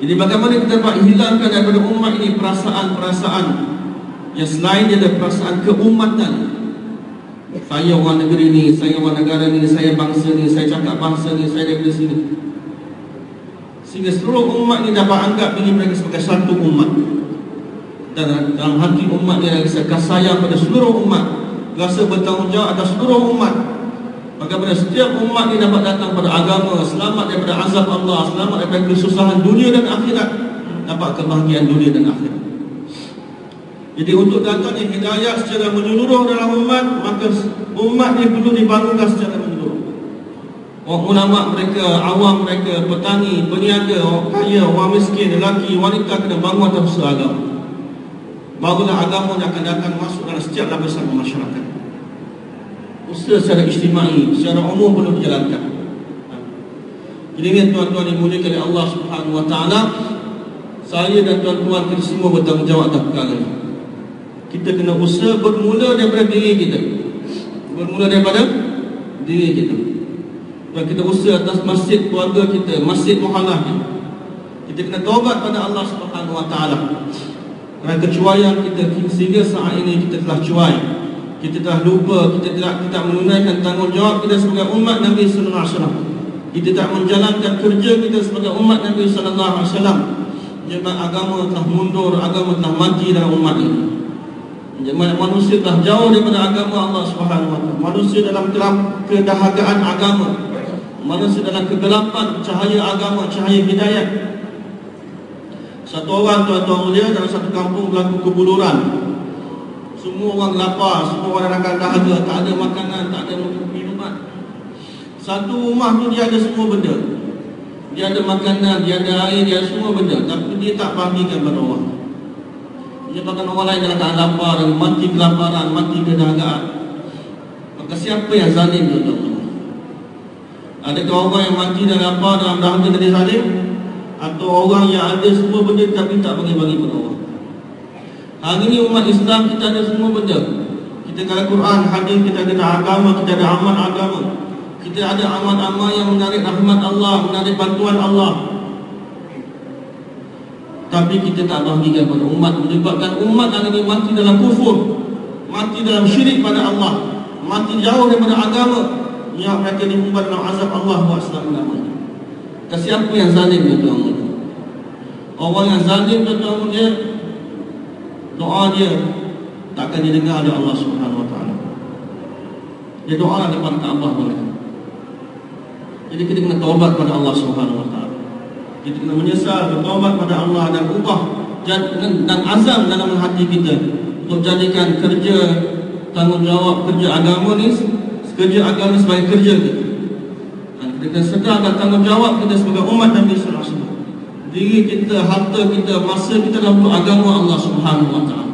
A: Jadi bagaimana kita dapat hilangkan daripada umat ini perasaan-perasaan yang selain dia ada perasaan keumatan. Saya orang negeri ni, saya orang negara ni, saya bangsa ni, saya cakap bahasa ni, saya daripada sini, sehingga seluruh umat ini dapat anggap diri mereka sebagai satu umat. Dan dalam hati umat dia rasa kasih pada seluruh umat, rasa bertanggungjawab atas seluruh umat. Bagaimana setiap umat ini dapat datang pada agama, selamat daripada azab Allah, selamat daripada kesusahan dunia dan akhirat, dapat kebahagiaan dunia dan akhirat. Jadi untuk datangnya hidayah secara menyeluruh dalam umat, maka umat ini perlu dibangunkan secara menyeluruh. Orang ulama mereka, awam mereka, petani, peniaga, orang kaya, orang miskin, lelaki, wanita kena bangun atas usaha agama. Barulah agama yang akan datang masuk dalam setiap lapisan masyarakat. Usaha secara ijtimai, secara umum perlu dijalankan. Jadi ini tuan-tuan dimuliakan oleh Allah Subhanahu Wa Taala, saya dan tuan-tuan kita semua bertanggungjawab atas perkara ini. Kita kena usaha bermula daripada diri kita, bermula daripada diri kita. Dan kita usaha atas masjid keluarga kita, masjid muhallah kita. Kita kena taubat pada Allah Subhanahu Wa Taala kerana kecuaian kita, sehingga saat ini kita telah cuai, kita telah lupa, kita tidak menunaikan tanggungjawab kita sebagai umat Nabi Sallallahu Alaihi Wasallam. Kita tak menjalankan kerja kita sebagai umat Nabi Sallallahu Alaihi Wasallam. Jadi agama telah mundur, agama telah mati dalam umat ini. Jadi manusia telah jauh daripada agama Allah Subhanahu Wa Taala. Manusia dalam kedahagaan agama, manusia dalam kegelapan cahaya agama, cahaya hidayah. Satu orang, tuan-tuan mulia, dalam satu kampung berlaku kebuluran. Semua orang lapar, semua orang dalam dahaga, tak ada makanan, tak ada minuman. Satu rumah tu dia ada semua benda. Dia ada makanan, dia ada air, dia ada semua benda, tapi dia tak bagikan pada orang. menyebabkan orang lain dalam keadaan lapar dan mati kelaparan, mati kedahagaan. Maka siapa yang zalim tuan-tuan? Adakah orang yang mati dan lapar dalam dahaga tadi zalim? Atau orang yang ada semua benda tapi tak bagi-bagi pada orang? Hari ini umat Islam kita ada semua benda. Kita ada Quran, hadis, kita ada agama, kita ada amal agama. Kita ada amal-amal yang menarik rahmat Allah, menarik bantuan Allah. Tapi kita tak bahagikan pada umat, menyebabkan umat hari ini mati dalam kufur, mati dalam syirik pada Allah, mati jauh daripada agama, yang mereka diumbar dalam azab Allah wa aslam. Siapa yang zalim tuan-tuan? Orang yang zalim tuan-tuan, dia doa dia tak akan didengar oleh Allah Subhanahu wa taala. Dia doa depan Kaabah boleh. Jadi kita kena taubat pada Allah Subhanahu wa taala. Kita kena menyesal, bertaubat pada Allah dan ubah dan azam dalam hati kita untuk jadikan kerja tanggungjawab kerja agama ni sebagai kerja kita. Dan kita kena sedarkan tanggungjawab kita sebagai umat Nabi sallallahu alaihi wasallam. Diri kita, harta kita, masa kita dalam untuk agama Allah Subhanahu wa taala.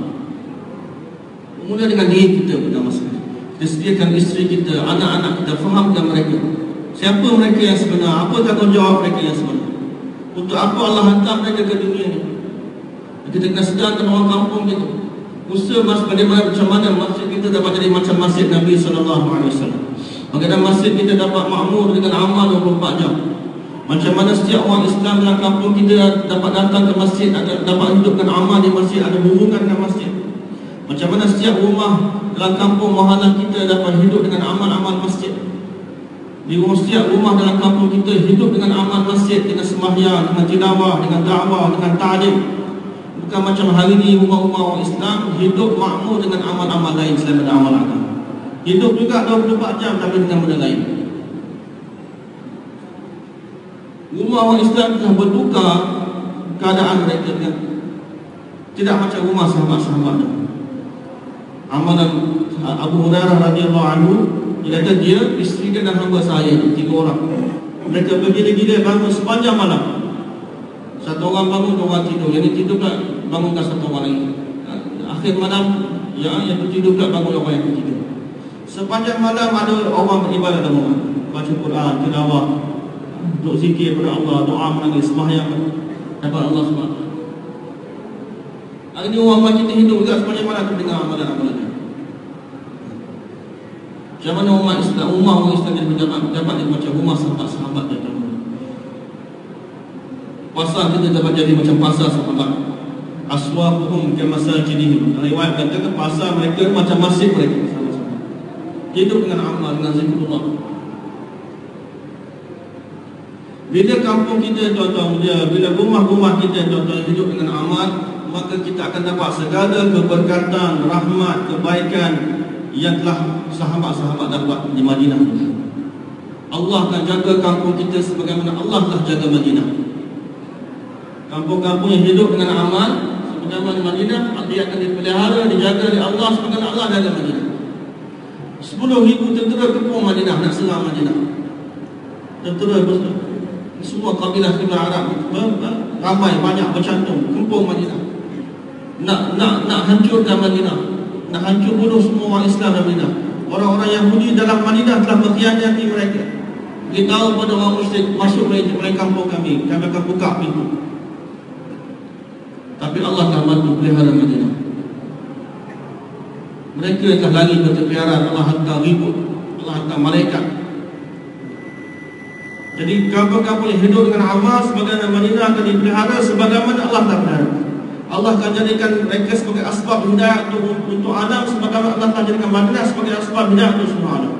A: Mula dengan diri kita pada masa ini. Kita sediakan isteri kita, anak-anak kita, fahamkan mereka siapa mereka yang sebenar, apa tanggungjawab mereka yang sebenar, untuk apa Allah hantar mereka ke dunia ni. Kita kena sedarkan orang kampung kita. Usaha bagaimana macam mana masjid kita dapat jadi macam masjid Nabi SAW. Bagaimana masjid kita dapat makmur dengan amal 24 jam. Macam mana setiap orang Islam dalam kampung kita dapat datang ke masjid, dapat hidupkan amal di masjid, ada hubungan dengan masjid. Macam mana setiap rumah dalam kampung mahalah kita dapat hidup dengan amal-amal masjid. Di setiap rumah dalam kampung kita hidup dengan amal masjid, dengan sembahyang, dengan tilawah, dengan dakwah, dengan ta'lim. Bukan macam hari ini rumah-rumah orang Islam hidup makmur dengan amal-amal lain selain daripada amal agama. Hidup juga 24 jam tapi dengan benda lain. Rumah orang Islam telah bertukar keadaan mereka dengan tidak macam rumah sahabat-sahabat. Amalan Abu Hurairah radhiyallahu anhu, dia kata dia, isteri dia dan hamba saya 3 orang. Mereka bergila-gila bangun sepanjang malam. Satu orang bangun, 2 orang tidur. Yang tidur pula bangunkan satu orang lagi. Akhir malam yang tidur pula bangun orang yang tidur. Sepanjang malam ada orang beribadat dalam rumah, baca Quran, tilawah, duk zikir kepada Allah, doa menangis, sembahyang dapat Allah SWT. Hari ini orang kita hidup juga sepanjang malam dengar amalan-amalan. Macam mana umat Islam, orang Islam jadi berjabat macam rumah sahabat-sahabat dia. Pasar kita dapat jadi macam pasar sahabat. Aswaquhum ka masajidihim. Riwayat kata pasar mereka macam masjid mereka. Sama-sama hidup dengan amal, dengan zikrullah. Bila kampung kita tuan-tuan, bila rumah-rumah kita tuan-tuan hidup dengan amal, maka kita akan dapat segala keberkatan, rahmat, kebaikan yang telah sahabat-sahabat dapat di Madinah. Allah akan jaga kampung kita sebagaimana Allah telah jaga Madinah. Kampung-kampung yang hidup dengan amal sebagaimana Madinah, dia akan dipelihara, dijaga oleh Allah sebagaimana Allah jaga Madinah. 10,000 tentera kepung Madinah nak serang Madinah. Tentera semua kabilah Arab ramai, banyak bercantum kepung Madinah. Nak hancurkan Madinah, nak hancur bunuh semua orang Islam dalam Madinah. Orang-orang Yahudi dalam Madinah telah mengkhianati mereka. Beritahu pada orang musyrik, masuk mulai kampung kami akan buka pintu. Tapi Allah telah bantu pelihara Madinah. Mereka yang telah lari berterpiaran, Allah hantar ribut, Allah hantar malaikat. Jadi kampung-kampung yang hidup dengan amal sebagaimana Madinah akan dipelihara sebagaimana Allah telah pelihara. Allah akan jadikan mereka sebagai asbab hidayah untuk alam sebagaimana Allah telah jadikan Madinah sebagai asbab hidayah untuk semua alam.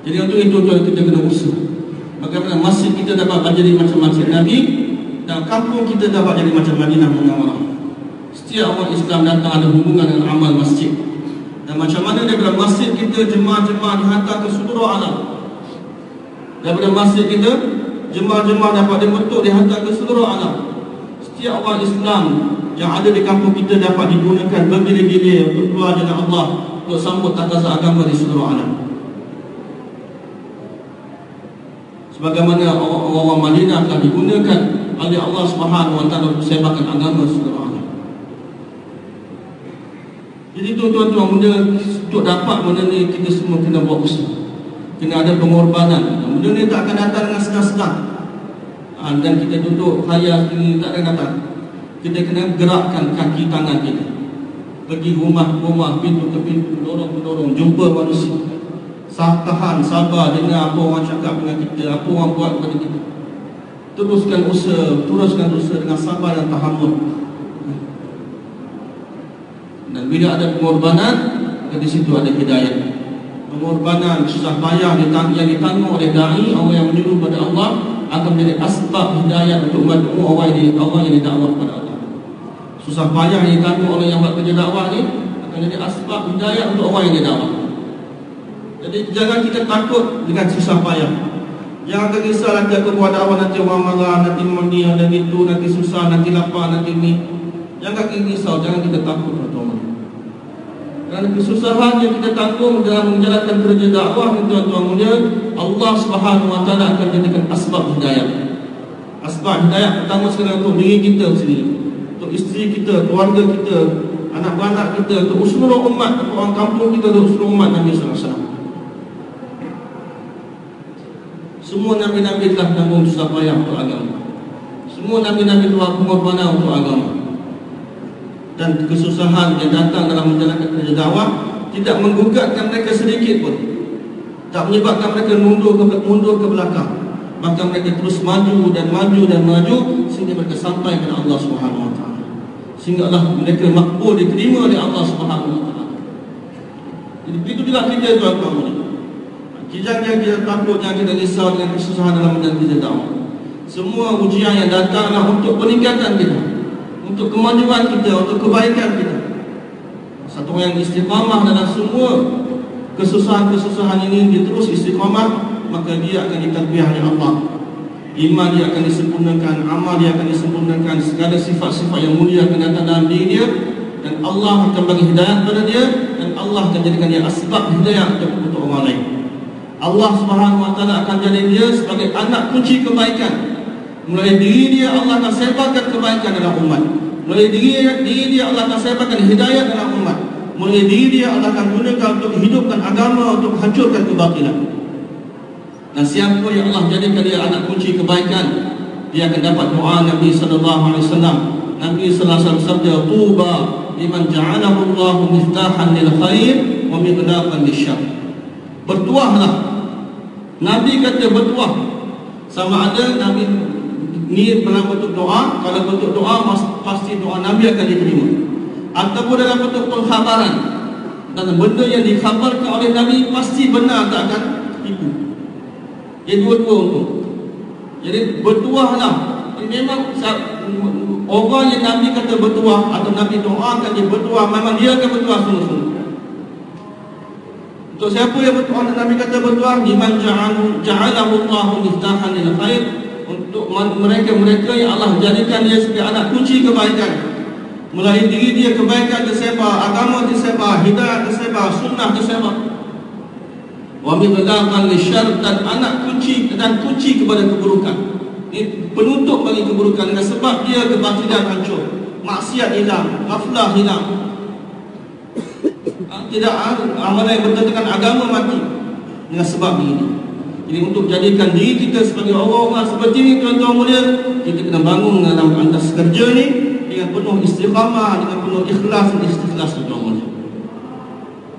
A: Jadi untuk itu kita kena usaha bagaimana masjid kita dapat menjadi macam masjid Nabi dan kampung kita dapat jadi macam Madinah Munawwarah. Setiap orang Islam datang ada hubungan dengan amal masjid. Dan macam mana daripada masjid kita jemaah-jemaah dihantar ke seluruh alam. Daripada masjid kita jemaah-jemaah dapat dibentuk dihantar ke seluruh alam. Setiap orang Islam yang ada di kampung kita dapat digunakan bergila-gila untuk keluar jalan Allah, untuk sambut takaza agama di seluruh alam. Sebagaimana orang-orang Madinah telah digunakan oleh Allah Subhanahu wa taala untuk sebarkan agama seluruh alam. Jadi tuan-tuan, benda untuk dapat benda ni kita semua kena buat usaha, kena ada pengorbanan. Benda ni tak akan datang dengan sedar-sedar. Dan kita duduk khayal sendiri tak akan datang. Kita kena gerakkan kaki tangan kita, pergi rumah-rumah, pintu ke pintu, dorong-dorong, jumpa manusia. Tahan, sabar dengar apa orang cakap dengan kita, apa orang buat kepada kita. Teruskan usaha dengan sabar dan tahammul. Dan bila ada pengorbanan, maka di situ ada hidayah. Pengorbanan, susah payah yang ditanggung oleh da'i, orang yang menyuruh pada Allah, akan menjadi asbab hidayah untuk mad'u orang yang didakwah kepada Allah. Susah payah yang ditanggung oleh yang buat kerja dakwah ni akan menjadi asbab hidayah untuk orang yang didakwah. Jadi jangan kita takut dengan susah payah. Jangan risau nanti aku buat dakwah, nanti orang marah, nanti mendia dan itu, nanti susah, nanti lapar, nanti ni. Jangan risau, jangan kita takut, tuan-tuan. Kerana kesusahan yang kita tanggung dalam menjalankan kerja dakwah, tuan-tuan mulia, Allah Subhanahu Wa Taala akan jadikan asbab hidayah. Asbab hidayah pertama sekali untuk diri kita sendiri, untuk isteri kita, keluarga kita, anak-anak kita, untuk seluruh umat, untuk orang kampung kita, untuk seluruh umat Nabi Sallallahu Alaihi Wasallam. Semua Nabi-Nabi telah tanggung susah payah untuk agama. Semua Nabi-Nabi telah pengorbanan untuk agama. Dan kesusahan yang datang dalam menjalankan kerja dakwah tidak menggugatkan mereka sedikit pun, tak menyebabkan mereka mundur ke belakang. Maka mereka terus maju dan maju sehingga mereka sampai kepada Allah Subhanahu Wa Taala. Sehingga Allah mereka makbul, diterima oleh Allah Subhanahu Wa Taala. Jadi begitu juga kita, tuan-tuan. Jangan kita takut, jangan kita risau dengan kesusahan dalam menjalankan kerja dakwah. Semua ujian yang datanglah untuk peningkatan kita, untuk kemajuan kita, untuk kebaikan kita. Satu orang yang istiqamah dalam semua kesusahan-kesusahan ini, dia terus istiqamah, maka dia akan ditarbiyah oleh Allah. Iman dia akan disempurnakan, amal dia akan disempurnakan, segala sifat-sifat yang mulia akan datang dalam diri dia, dan Allah akan bagi hidayah kepada dia, dan Allah akan jadikan dia asbab hidayah untuk orang lain. Allah Subhanahu Wa Taala akan jadi dia sebagai anak kunci kebaikan. Mulai diri dia Allah akan sebarkan kebaikan dalam umat. Mulai diri dia Allah akan sebarkan hidayah dalam umat. Mulai diri dia Allah akan gunakan untuk hidupkan agama, untuk hancurkan kebatilan. Dan siapa yang Allah jadikan dia anak kunci kebaikan, dia akan dapat doa Nabi sallallahu alaihi wasallam. Nabi sallallahu alaihi wasallam sabda, "Tuba liman ja'alahu Allahu miftahan lil khair wa mighlaqan lisyarr." Bertuahlah. Nabi kata bertuah. Sama ada Nabi ni dalam bentuk doa, kalau bentuk doa pasti doa Nabi akan diterima, ataupun dalam bentuk pengkhabaran, dan benda yang dikhabarkan oleh Nabi pasti benar, tak akan tipu. Jadi dua-dua untuk. Jadi bertuahlah. Ini memang orang yang Nabi kata bertuah atau Nabi doakan dia bertuah, memang dia akan bertuah sungguh-sungguh. Untuk siapa yang bertuah, Nabi kata bertuah, liman ja'alahu Allahu miftahan lil khair, untuk mereka yang Allah jadikan dia sebagai anak kunci kebaikan. Mulai diri dia kebaikan tersebar, agama tersebar, hidayah tersebar, sunnah tersebar. Wa mighlaqan lisyarr, dan anak kunci dan kunci kepada keburukan. Ini penutup bagi keburukan, dengan sebab dia kebatilan hancur, maksiat hilang, ghaflah hilang. Tidak amalan yang bertentangan agama mati dengan sebab ini. Jadi untuk jadikan diri kita sebagai orang-orang seperti ini, tuan-tuan mulia, kita kena bangun dalam atas kerja ni dengan penuh istiqamah, dengan penuh ikhlas dan istikhlas, tuan-tuan mulia.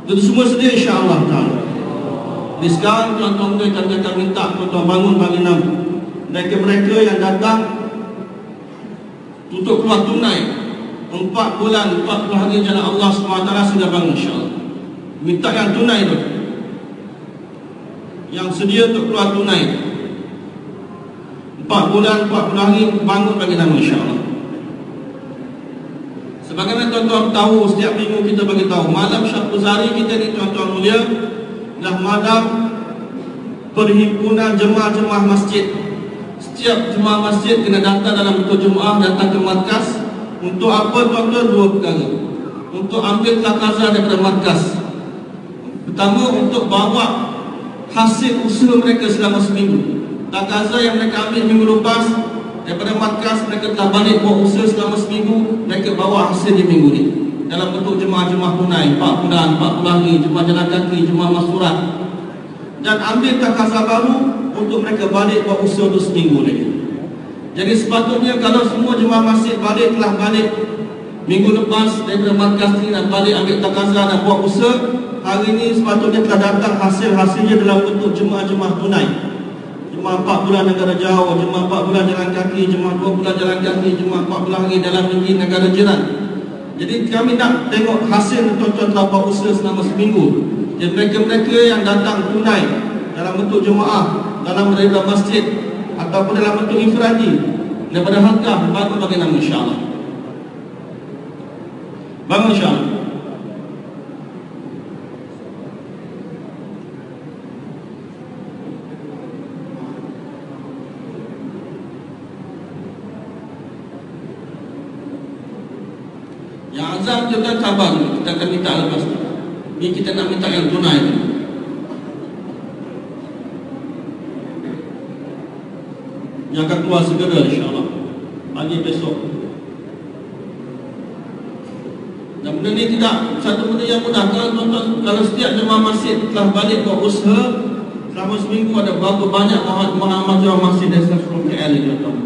A: Itu semua sedia insya-Allah taala. Jadi sekarang tuan-tuan mulia, kami minta tuan-tuan bangun bagi mereka yang datang untuk keluar tunai 4 bulan 40 hari jalan Allah SWT sudah bangun insya-Allah. Minta yang tunai tu, yang sedia untuk keluar tunai 4 bulan 40 hari bangun bagi nama insya-Allah. Sebagaimana tuan-tuan tahu, setiap minggu kita bagi tahu malam Syakuzari kita ni, tuan-tuan mulia, dah malam perhimpunan jemaah-jemaah masjid. Setiap jemaah masjid kena datang dalam bentuk jemaah, datang ke markas. Untuk apa, tuan-tuan? 2 perkara. Untuk ambil takazah daripada markas. Pertama, untuk bawa hasil usaha mereka selama seminggu. Takazah yang mereka ambil minggu lepas daripada markas, mereka telah balik buat usaha selama seminggu, mereka bawa hasil di minggu ni. dalam bentuk jemaah-jemaah tunai 4 bulan, 40 hari, jemaah jalan kaki, jemaah masyurat, dan ambil takazah baru untuk mereka balik buat usaha untuk seminggu lagi. Jadi sepatutnya kalau semua jemaah masjid telah balik minggu lepas daripada markas ni nak balik ambil takazah nak buat usaha, hari ini sepatutnya telah datang hasil-hasilnya dalam bentuk jemaah-jemaah tunai. Jemaah 4 bulan negara jauh, jemaah 4 bulan jalan kaki, jemaah 2 bulan jalan kaki, jemaah 40 hari dalam negeri negara jiran. Jadi kami nak tengok hasil tuan-tuan telah buat usaha selama seminggu. Jadi mereka-mereka yang datang tunai dalam bentuk jemaah, dalam daripada masjid ataupun dalam bentuk infradi daripada halqah, bangun bagi nama insya-Allah. Bangun insya-Allah. Yang azam kita sabar, kita akan minta lepas tu. Ini kita nak minta yang tunai tu. Yang akan keluar segera insya-Allah pagi besok. Dan benda ni tidak satu benda yang mudah. Kalau setiap jemaah masjid telah balik buat usaha selama seminggu, ada berapa banyak jemaah masjid dari seluruh KL ni tuan-tuan.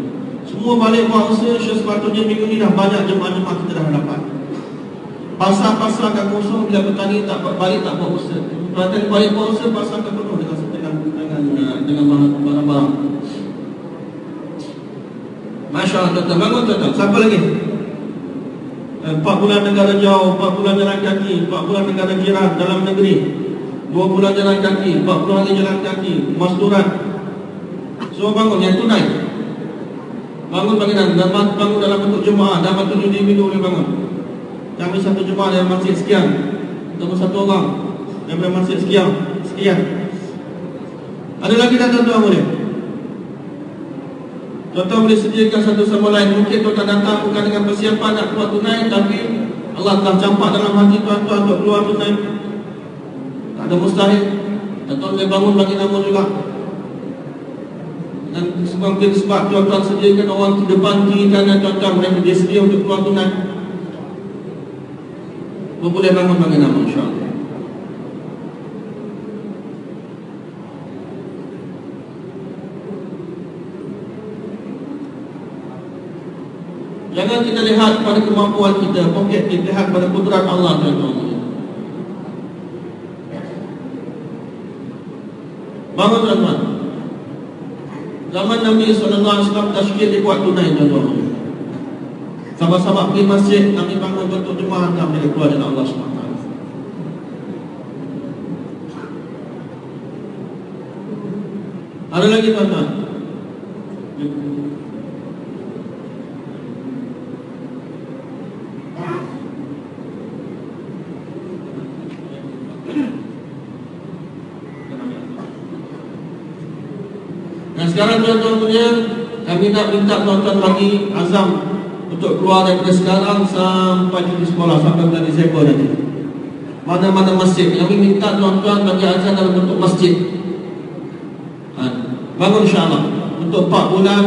A: Semua balik buat usaha, sepatutnya minggu ni dah banyak jemaah-jemaah kita dah dapat. Pasar-pasar akan kosong bila petani tak balik tak buat usaha. Petani balik buat usaha, pasar akan penuh dengan barang-barang. Masya Allah tuan-tuan, bangun tuan-tuan. Siapa lagi? 4 bulan negara jauh, 4 bulan jalan kaki, 4 bulan negara jiran dalam negeri, 2 bulan jalan kaki, 40 hari jalan kaki, masyurat. Semua bangun yang tunai. Bangun bagi dan bangun dalam bentuk jemaah, dalam bentuk individu boleh bangun. Kami satu jemaah dari masjid sekian, ataupun satu orang dari masjid sekian. Ada lagi tak tuan-tuan boleh? Tuan-tuan boleh sediakan satu sama lain. Mungkin tuan-tuan datang bukan dengan persiapan nak keluar tunai, tapi Allah telah campak dalam hati tuan-tuan untuk keluar tunai. Tak ada mustahil. Tuan-tuan boleh bangun bagi nama juga. Dan sebab tuan-tuan sediakan orang di depan kiri kanan tuan-tuan, mereka dia sedia untuk keluar tunai. Boleh bangun bagi nama insya-Allah. Jangan kita lihat pada kemampuan kita, poket kita, lihat pada kudrat Allah tuan-tuan. Bangun tuan-tuan. Zaman Nabi SAW tashkil dibuat tunai tuan-tuan. Sahabat-sahabat pergi masjid, Nabi bangun bentuk jemaah, mereka keluar dengan Allah SWT. Ada lagi tuan-tuan? Dan sekarang tuan-tuan punya, kami nak minta tuan-tuan bagi azam untuk keluar daripada sekarang sampai cuti sekolah, sampai bulan Disember nanti. Mana-mana masjid, kami minta tuan-tuan bagi azam dalam bentuk masjid. Bangun insya-Allah untuk 4 bulan.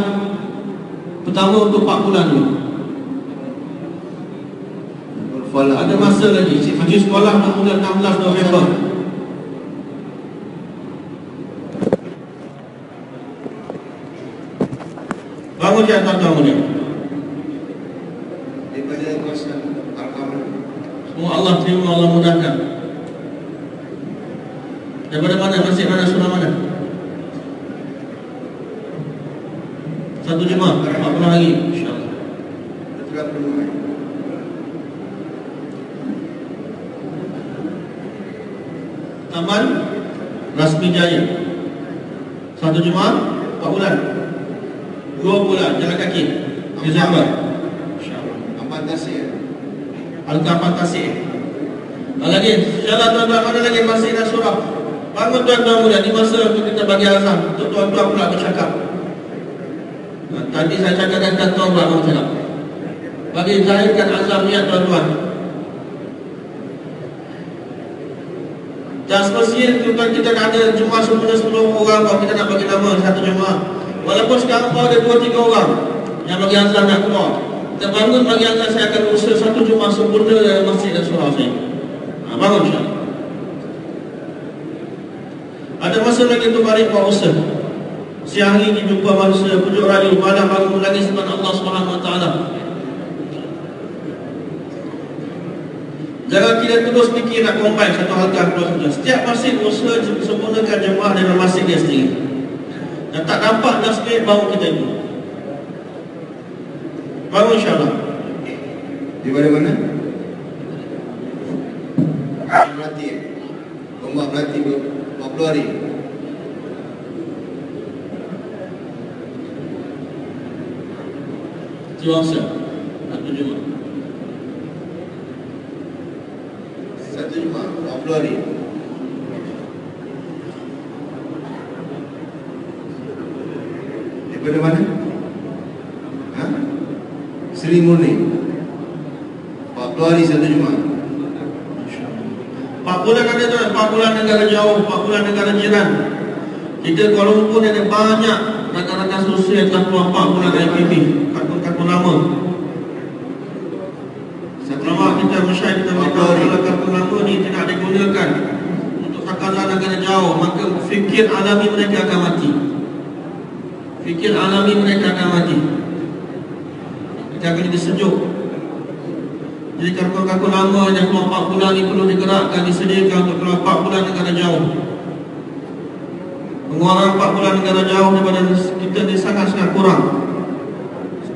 A: Pertama untuk 4 bulan dulu. Ada masa lagi. Cuti sekolah bulan 16 November. Bangun dia tuan-tuan dia.
B: Daripada kuasa Al-Qamar.
A: Semua Allah terima, Allah mudahkan. Daripada mana? Masjid mana? Surah mana? Satu jemaah 40 hari insya-Allah.
B: 30 hari.
A: Taman Rasmi Jaya. Satu jemaah 4 bulan. 2 bulan jalan kaki Desember insya-Allah.
B: Amat Nasir.
A: Al-Qapat Tasik. Lagi insya-Allah tuan-tuan, mana lagi masih nak surah. Bangun tuan-tuan muda, di masa untuk kita bagi azam untuk tuan-tuan pula bercakap. Tadi saya cakap dengan tuan-tuan pula bercakap. Bagi zahirkan azam niat tuan-tuan. Dan semestinya tuan kita ada jemaah semuanya 10 orang, kalau kita nak bagi nama satu jemaah. Walaupun sekarang pun ada 2-3 orang yang bagi azam nak keluar. Kita bangun bagi azan, saya akan usaha satu Jumaat sempurna dalam masjid dan surau saya. Bangun insyaAllah. Ada masa lagi untuk balik buat usaha. Siang ini jumpa manusia pujuk radio, malam bangun lagi sebab Allah SWT. Jangan kita terus fikir nak combine satu halkah dua saja. Setiap masjid usaha sempurnakan jemaah dalam masjid dia sendiri. Dan tak nampak dah sikit baru kita ini. Baru insyaAllah.
B: Di mana-mana? Berlatih. Ombak berlatih 40 hari.
A: Jumaat satu Jumaat.
B: Satu Jumaat 40 hari. Daripada mana? Ha? Seri Murni 40 hari satu Jumaat.
A: 4 bulan ada tu, 4 bulan negara jauh, 4 bulan negara jiran. Kita Kuala Lumpur ada banyak rakan-rakan sosial yang telah keluar 4 bulan IPP. Kartun lama. Selama kita masyarakat kita kalau kartun lama ni tidak digunakan untuk takaran negara jauh, maka fikir alami mereka akan mati. Fikir alami mereka akan mati. Kita akan jadi sejuk. Jadi kartun-kartun lama yang keluar 4 bulan ni perlu digerakkan, disediakan untuk keluar 4 bulan negara jauh. Pengeluaran 4 bulan negara jauh daripada kita ni sangat-sangat kurang.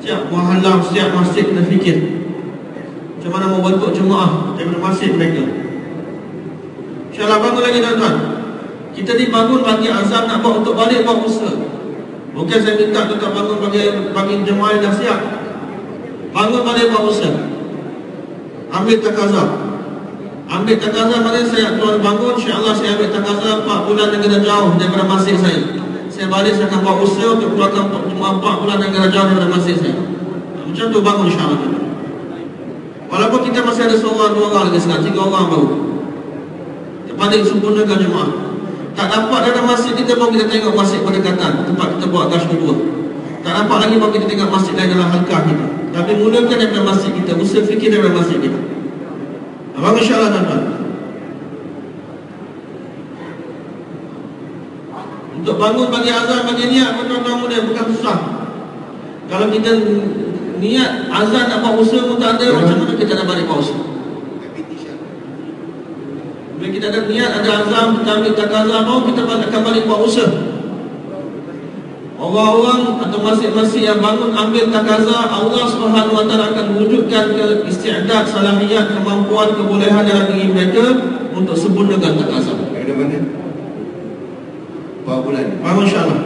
A: Setiap muhallam, setiap masjid kita fikir macam mana mau bentuk jemaah daripada masjid mereka. InsyaAllah bangun lagi tuan-tuan. Kita ni bangun bagi azam nak buat untuk balik buat usaha. Bukan saya minta tuan-tuan bangun bagi jemaah yang dah siap. Bangun balik buat usaha. Ambil takazah. Ambil takazah maknanya saya keluar bangun, insyaAllah saya ambil takazah 4 bulan negara jauh daripada masjid saya. Saya balik, saya akan buat usaha untuk keluarkan 4 bulan negara jauh daripada masjid saya. Macam tu bangun insyaAllah. Walaupun kita masih ada seorang, 2 orang lagi sekarang, 3 orang baru. Paling sempurnakan jemaah. Tak nampak dalam masjid kita pun kita tengok masjid berdekatan, tempat kita buat gas kedua. Tak nampak lagi pun kita tengok masjid lain dalam halkah kita. Tapi mulakan daripada masjid kita, usaha fikir daripada masjid kita. Abang insyaAllah tuan-tuan. Untuk bangun bagi azan, bagi niat, tuan-tuan muda bukan susah. Kalau kita niat azan nak buat usaha pun tak ada, macam mana kita nak balik buat usaha? Bila kita ada niat, ada azam, kita ambil takazah mau, kita akan balik buat usaha. Orang-orang atau masjid-masjid yang bangun ambil takazah, Allah SWT akan wujudkan ke isti'adat, salahiyat, kemampuan, kebolehan dalam diri mereka untuk sempurnakan takazah.
B: Dari mana? 4 bulan.
A: Bangun insyaAllah.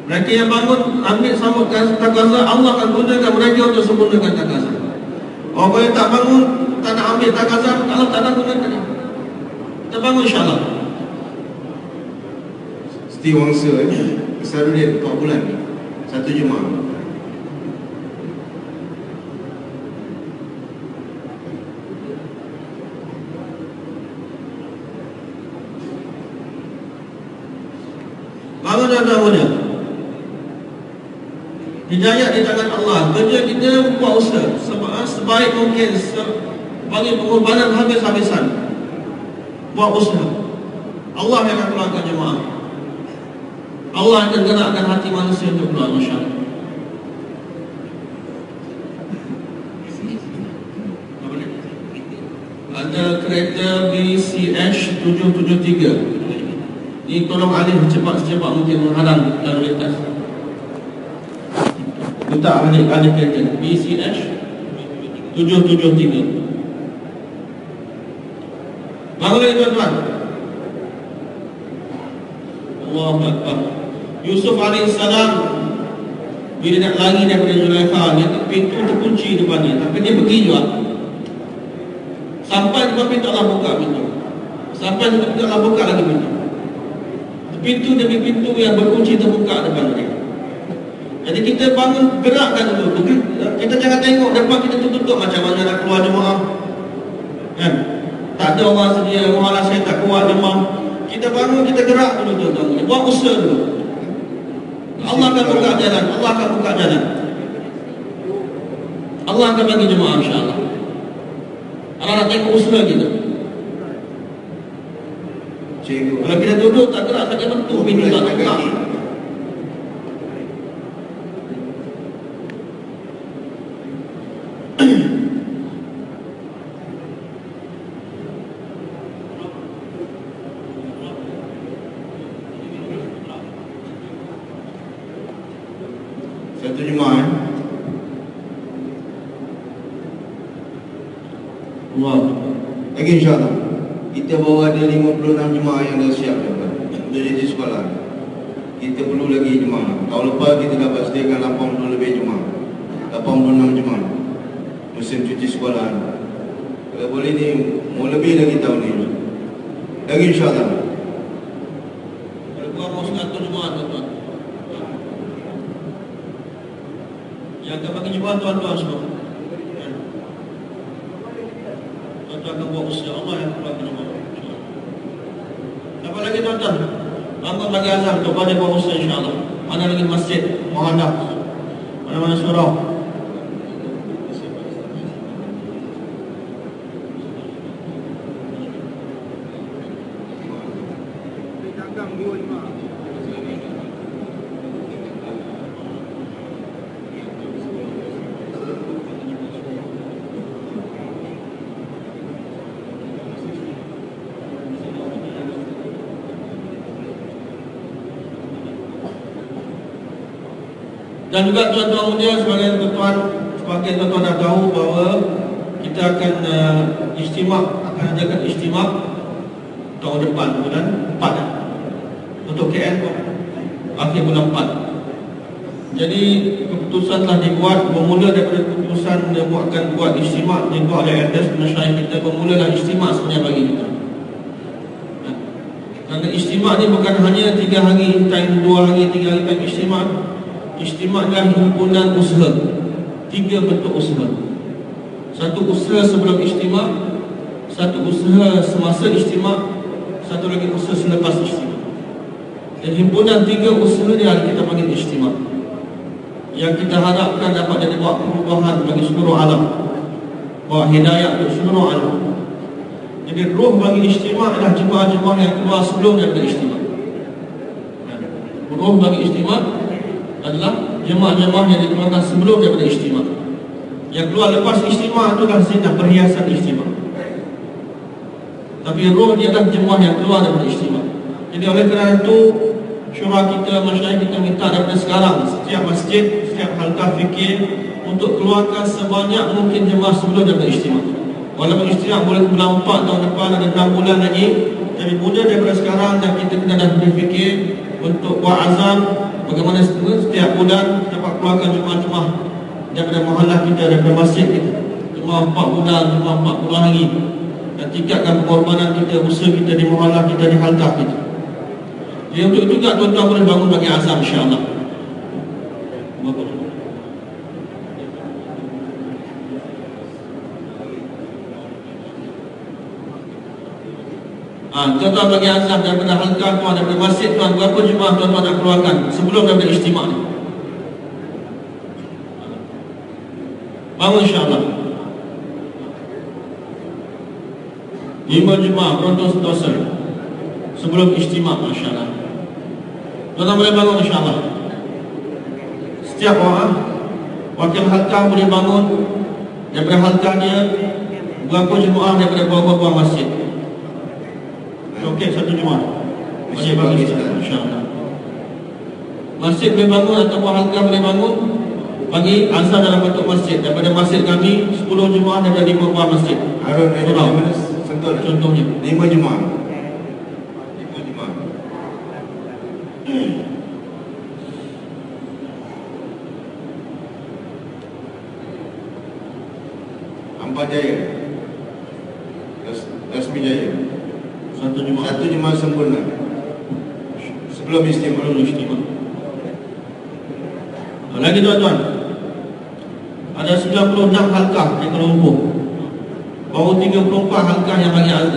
A: Mereka yang bangun ambil sambut takazah, Allah akan gunakan mereka untuk sempurnakan takazah. Orang yang tak bangun, tak nak ambil takazah, Allah tak nak gunakan dia. Kita bangun insyaAllah.
B: Seti wangsa Kesarudian 4 bulan satu Jumaat.
A: Bangun tuan-tuan muda. Hidayah di tangan Allah. Kerja kita buat usaha sebaik mungkin, bagi pengorbanan habis-habisan. Buat usaha. Allah yang akan keluarkan jemaah. Allah akan gerakkan hati manusia untuk keluar insyaAllah. Ada kereta BCH 773. Ini tolong alih cepat-cepat mungkin menghalang lalu lintas. Letak alih kereta BCH 773. Bangun lagi tuan-tuan. Allahu Akbar. Yusuf AS bila nak lari daripada Zulaikha, dia pintu terkunci depan dia, tapi dia pergi juga. Sampai depan pintu Allah buka pintu. Sampai depan pintu Allah buka lagi pintu. Pintu demi pintu yang berkunci terbuka depan dia. Jadi kita bangun, gerakkan dulu. Kita jangan tengok depan kita tutup macam mana nak keluar jemaah. Kan? Tak ada orang sedia, muhalah saya tak kuat jemaah. Kita bangun, kita gerak dulu tuan-tuan. Buat usaha dulu. Allah akan buka jalan. Allah akan buka jalan. Allah akan bagi jemaah insya-Allah. Allah nak tengok usaha kita.
B: Cikgu.
A: Kalau kita duduk tak gerak sakit bentuk, pintu tak buka.
B: Satu jemaah.
A: Wow.
B: Lagi insya-Allah. Kita bawa ada 56 jemaah yang dah siap untuk jadi sekolah. Kita perlu lagi jemaah. Tahun lepas kita dapat sediakan 80 lebih jemaah. 86 jemaah. Musim cuti sekolah. Kalau boleh ni mau lebih lagi tahun ni. Lagi insya-Allah.
A: Kalau gua mau 100 jemaah tuan-tuan. Yang akan bagi jemaah tuan-tuan semua. Tuan-tuan akan buat usaha Allah yang akan bagi jemaah. Apa lagi tuan-tuan? Bangun bagi azam untuk pada buat usaha insya-Allah. Mana lagi masjid, muhadah, mana-mana surau. Dan juga tuan-tuan mulia, sebagai tuan-tuan dah tahu bahawa kita akan akan adakan istimak tahun depan bulan 4 untuk KL akhir bulan 4. Jadi keputusan telah dibuat bermula daripada keputusan buat istimak dibuat oleh elders masyarakat kita, bermulalah istimak sebenarnya bagi kita. Kerana istimak ni bukan hanya 3 hari time 2 hari 3 hari time istimak. Istimak adalah himpunan usaha. 3 bentuk usaha. Satu usaha sebelum istimak, satu usaha semasa istimak, satu lagi usaha selepas istimak. Dan himpunan 3 usaha ni yang kita panggil istimak, yang kita harapkan dapat jadi buat perubahan bagi seluruh alam, bawa hidayah untuk seluruh alam. Jadi roh bagi istimak adalah jemaah-jemaah yang keluar sebelum daripada istimak. Roh bagi istimak adalah jemaah-jemaah yang dikeluarkan sebelum daripada istimak. Yang keluar lepas istimak itu adalah zina perhiasan istimak. Tapi roh dia adalah jemaah yang keluar daripada istimak. Jadi oleh kerana itu syura kita, masyarakat kita minta daripada sekarang setiap masjid, setiap halqah fikir untuk keluarkan sebanyak mungkin jemaah sebelum daripada istimak. Walaupun istimak boleh bulan 4 tahun depan, ada 6 bulan lagi, tapi mula daripada sekarang dan kita kena dah berfikir untuk buat azam bagaimana setiap bulan dapat keluarkan jemaah-jemaah daripada mahallah kita, daripada masjid kita, jemaah 4 bulan, jemaah 40 hari, dan tingkatkan pengorbanan kita, usaha kita di mahallah kita, di halqah kita. Jadi untuk itu juga tuan-tuan boleh bangun bagi azam insya-Allah. Tuan-tuan bagi azam daripada halqah tuan, daripada masjid tuan, berapa jemaah tuan-tuan nak keluarkan sebelum daripada istimak ni? Bangun insya-Allah. 5 jemaah Brontos Doser sebelum istimak insya-Allah. Tuan-tuan boleh bangun insya-Allah. Setiap orang wakil halqah boleh bangun daripada halqah dia berapa jemaah daripada buah-buah masjid. Okey, 1 jemaah. Masjid bagi insya-Allah. Masjid boleh bangun ataupun halqah boleh bangun bagi azan dalam bentuk masjid. Daripada masjid kami 10 jemaah daripada 5 buah masjid.
B: Harun ada sentuh
A: contohnya
B: 5 jemaah. 5 jemaah. Ampah Jaya. Rasmi Jaya.
A: 1 jemaah.
B: 1 jemaah sempurna. Sebelum istimak.
A: Lagi tuan-tuan, ada 96 halqah di Kuala Lumpur. Baru 34 halqah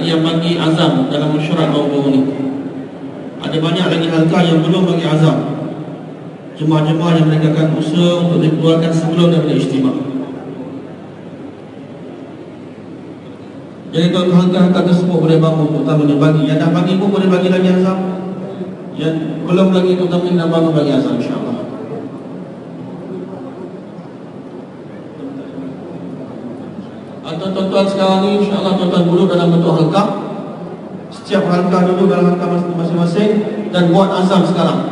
A: yang bagi azam dalam mesyuarat baru-baru ni. Ada banyak lagi halqah yang belum bagi azam. jemaah-jemaah yang menegakkan usaha untuk dikeluarkan sebelum daripada istimewa. Jadi kalau harta-harta tersebut boleh bangun terutama bagi yang dah bagi pun boleh bagi lagi azam, yang belum lagi terutama yang dah bangun bagi azam, insyaAllah. Atau tuan-tuan sekarang ni insyaAllah tuan-tuan duduk dalam bentuk halqah. Setiap halqah duduk dalam halqah masing-masing dan buat azam sekarang.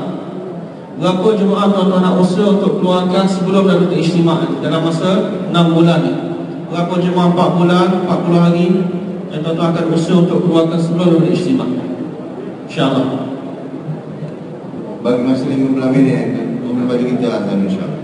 A: Berapa jemaah tuan-tuan nak usaha untuk keluarkan sebelum daripada istimewa dalam masa 6 bulan ni? Berapa jemaah 4 bulan, 40 hari yang tuan-tuan akan usaha untuk keluarkan sebelum daripada istimewa, insyaAllah.
B: Bagi masa 15 minit, bagi kita azam insyaAllah.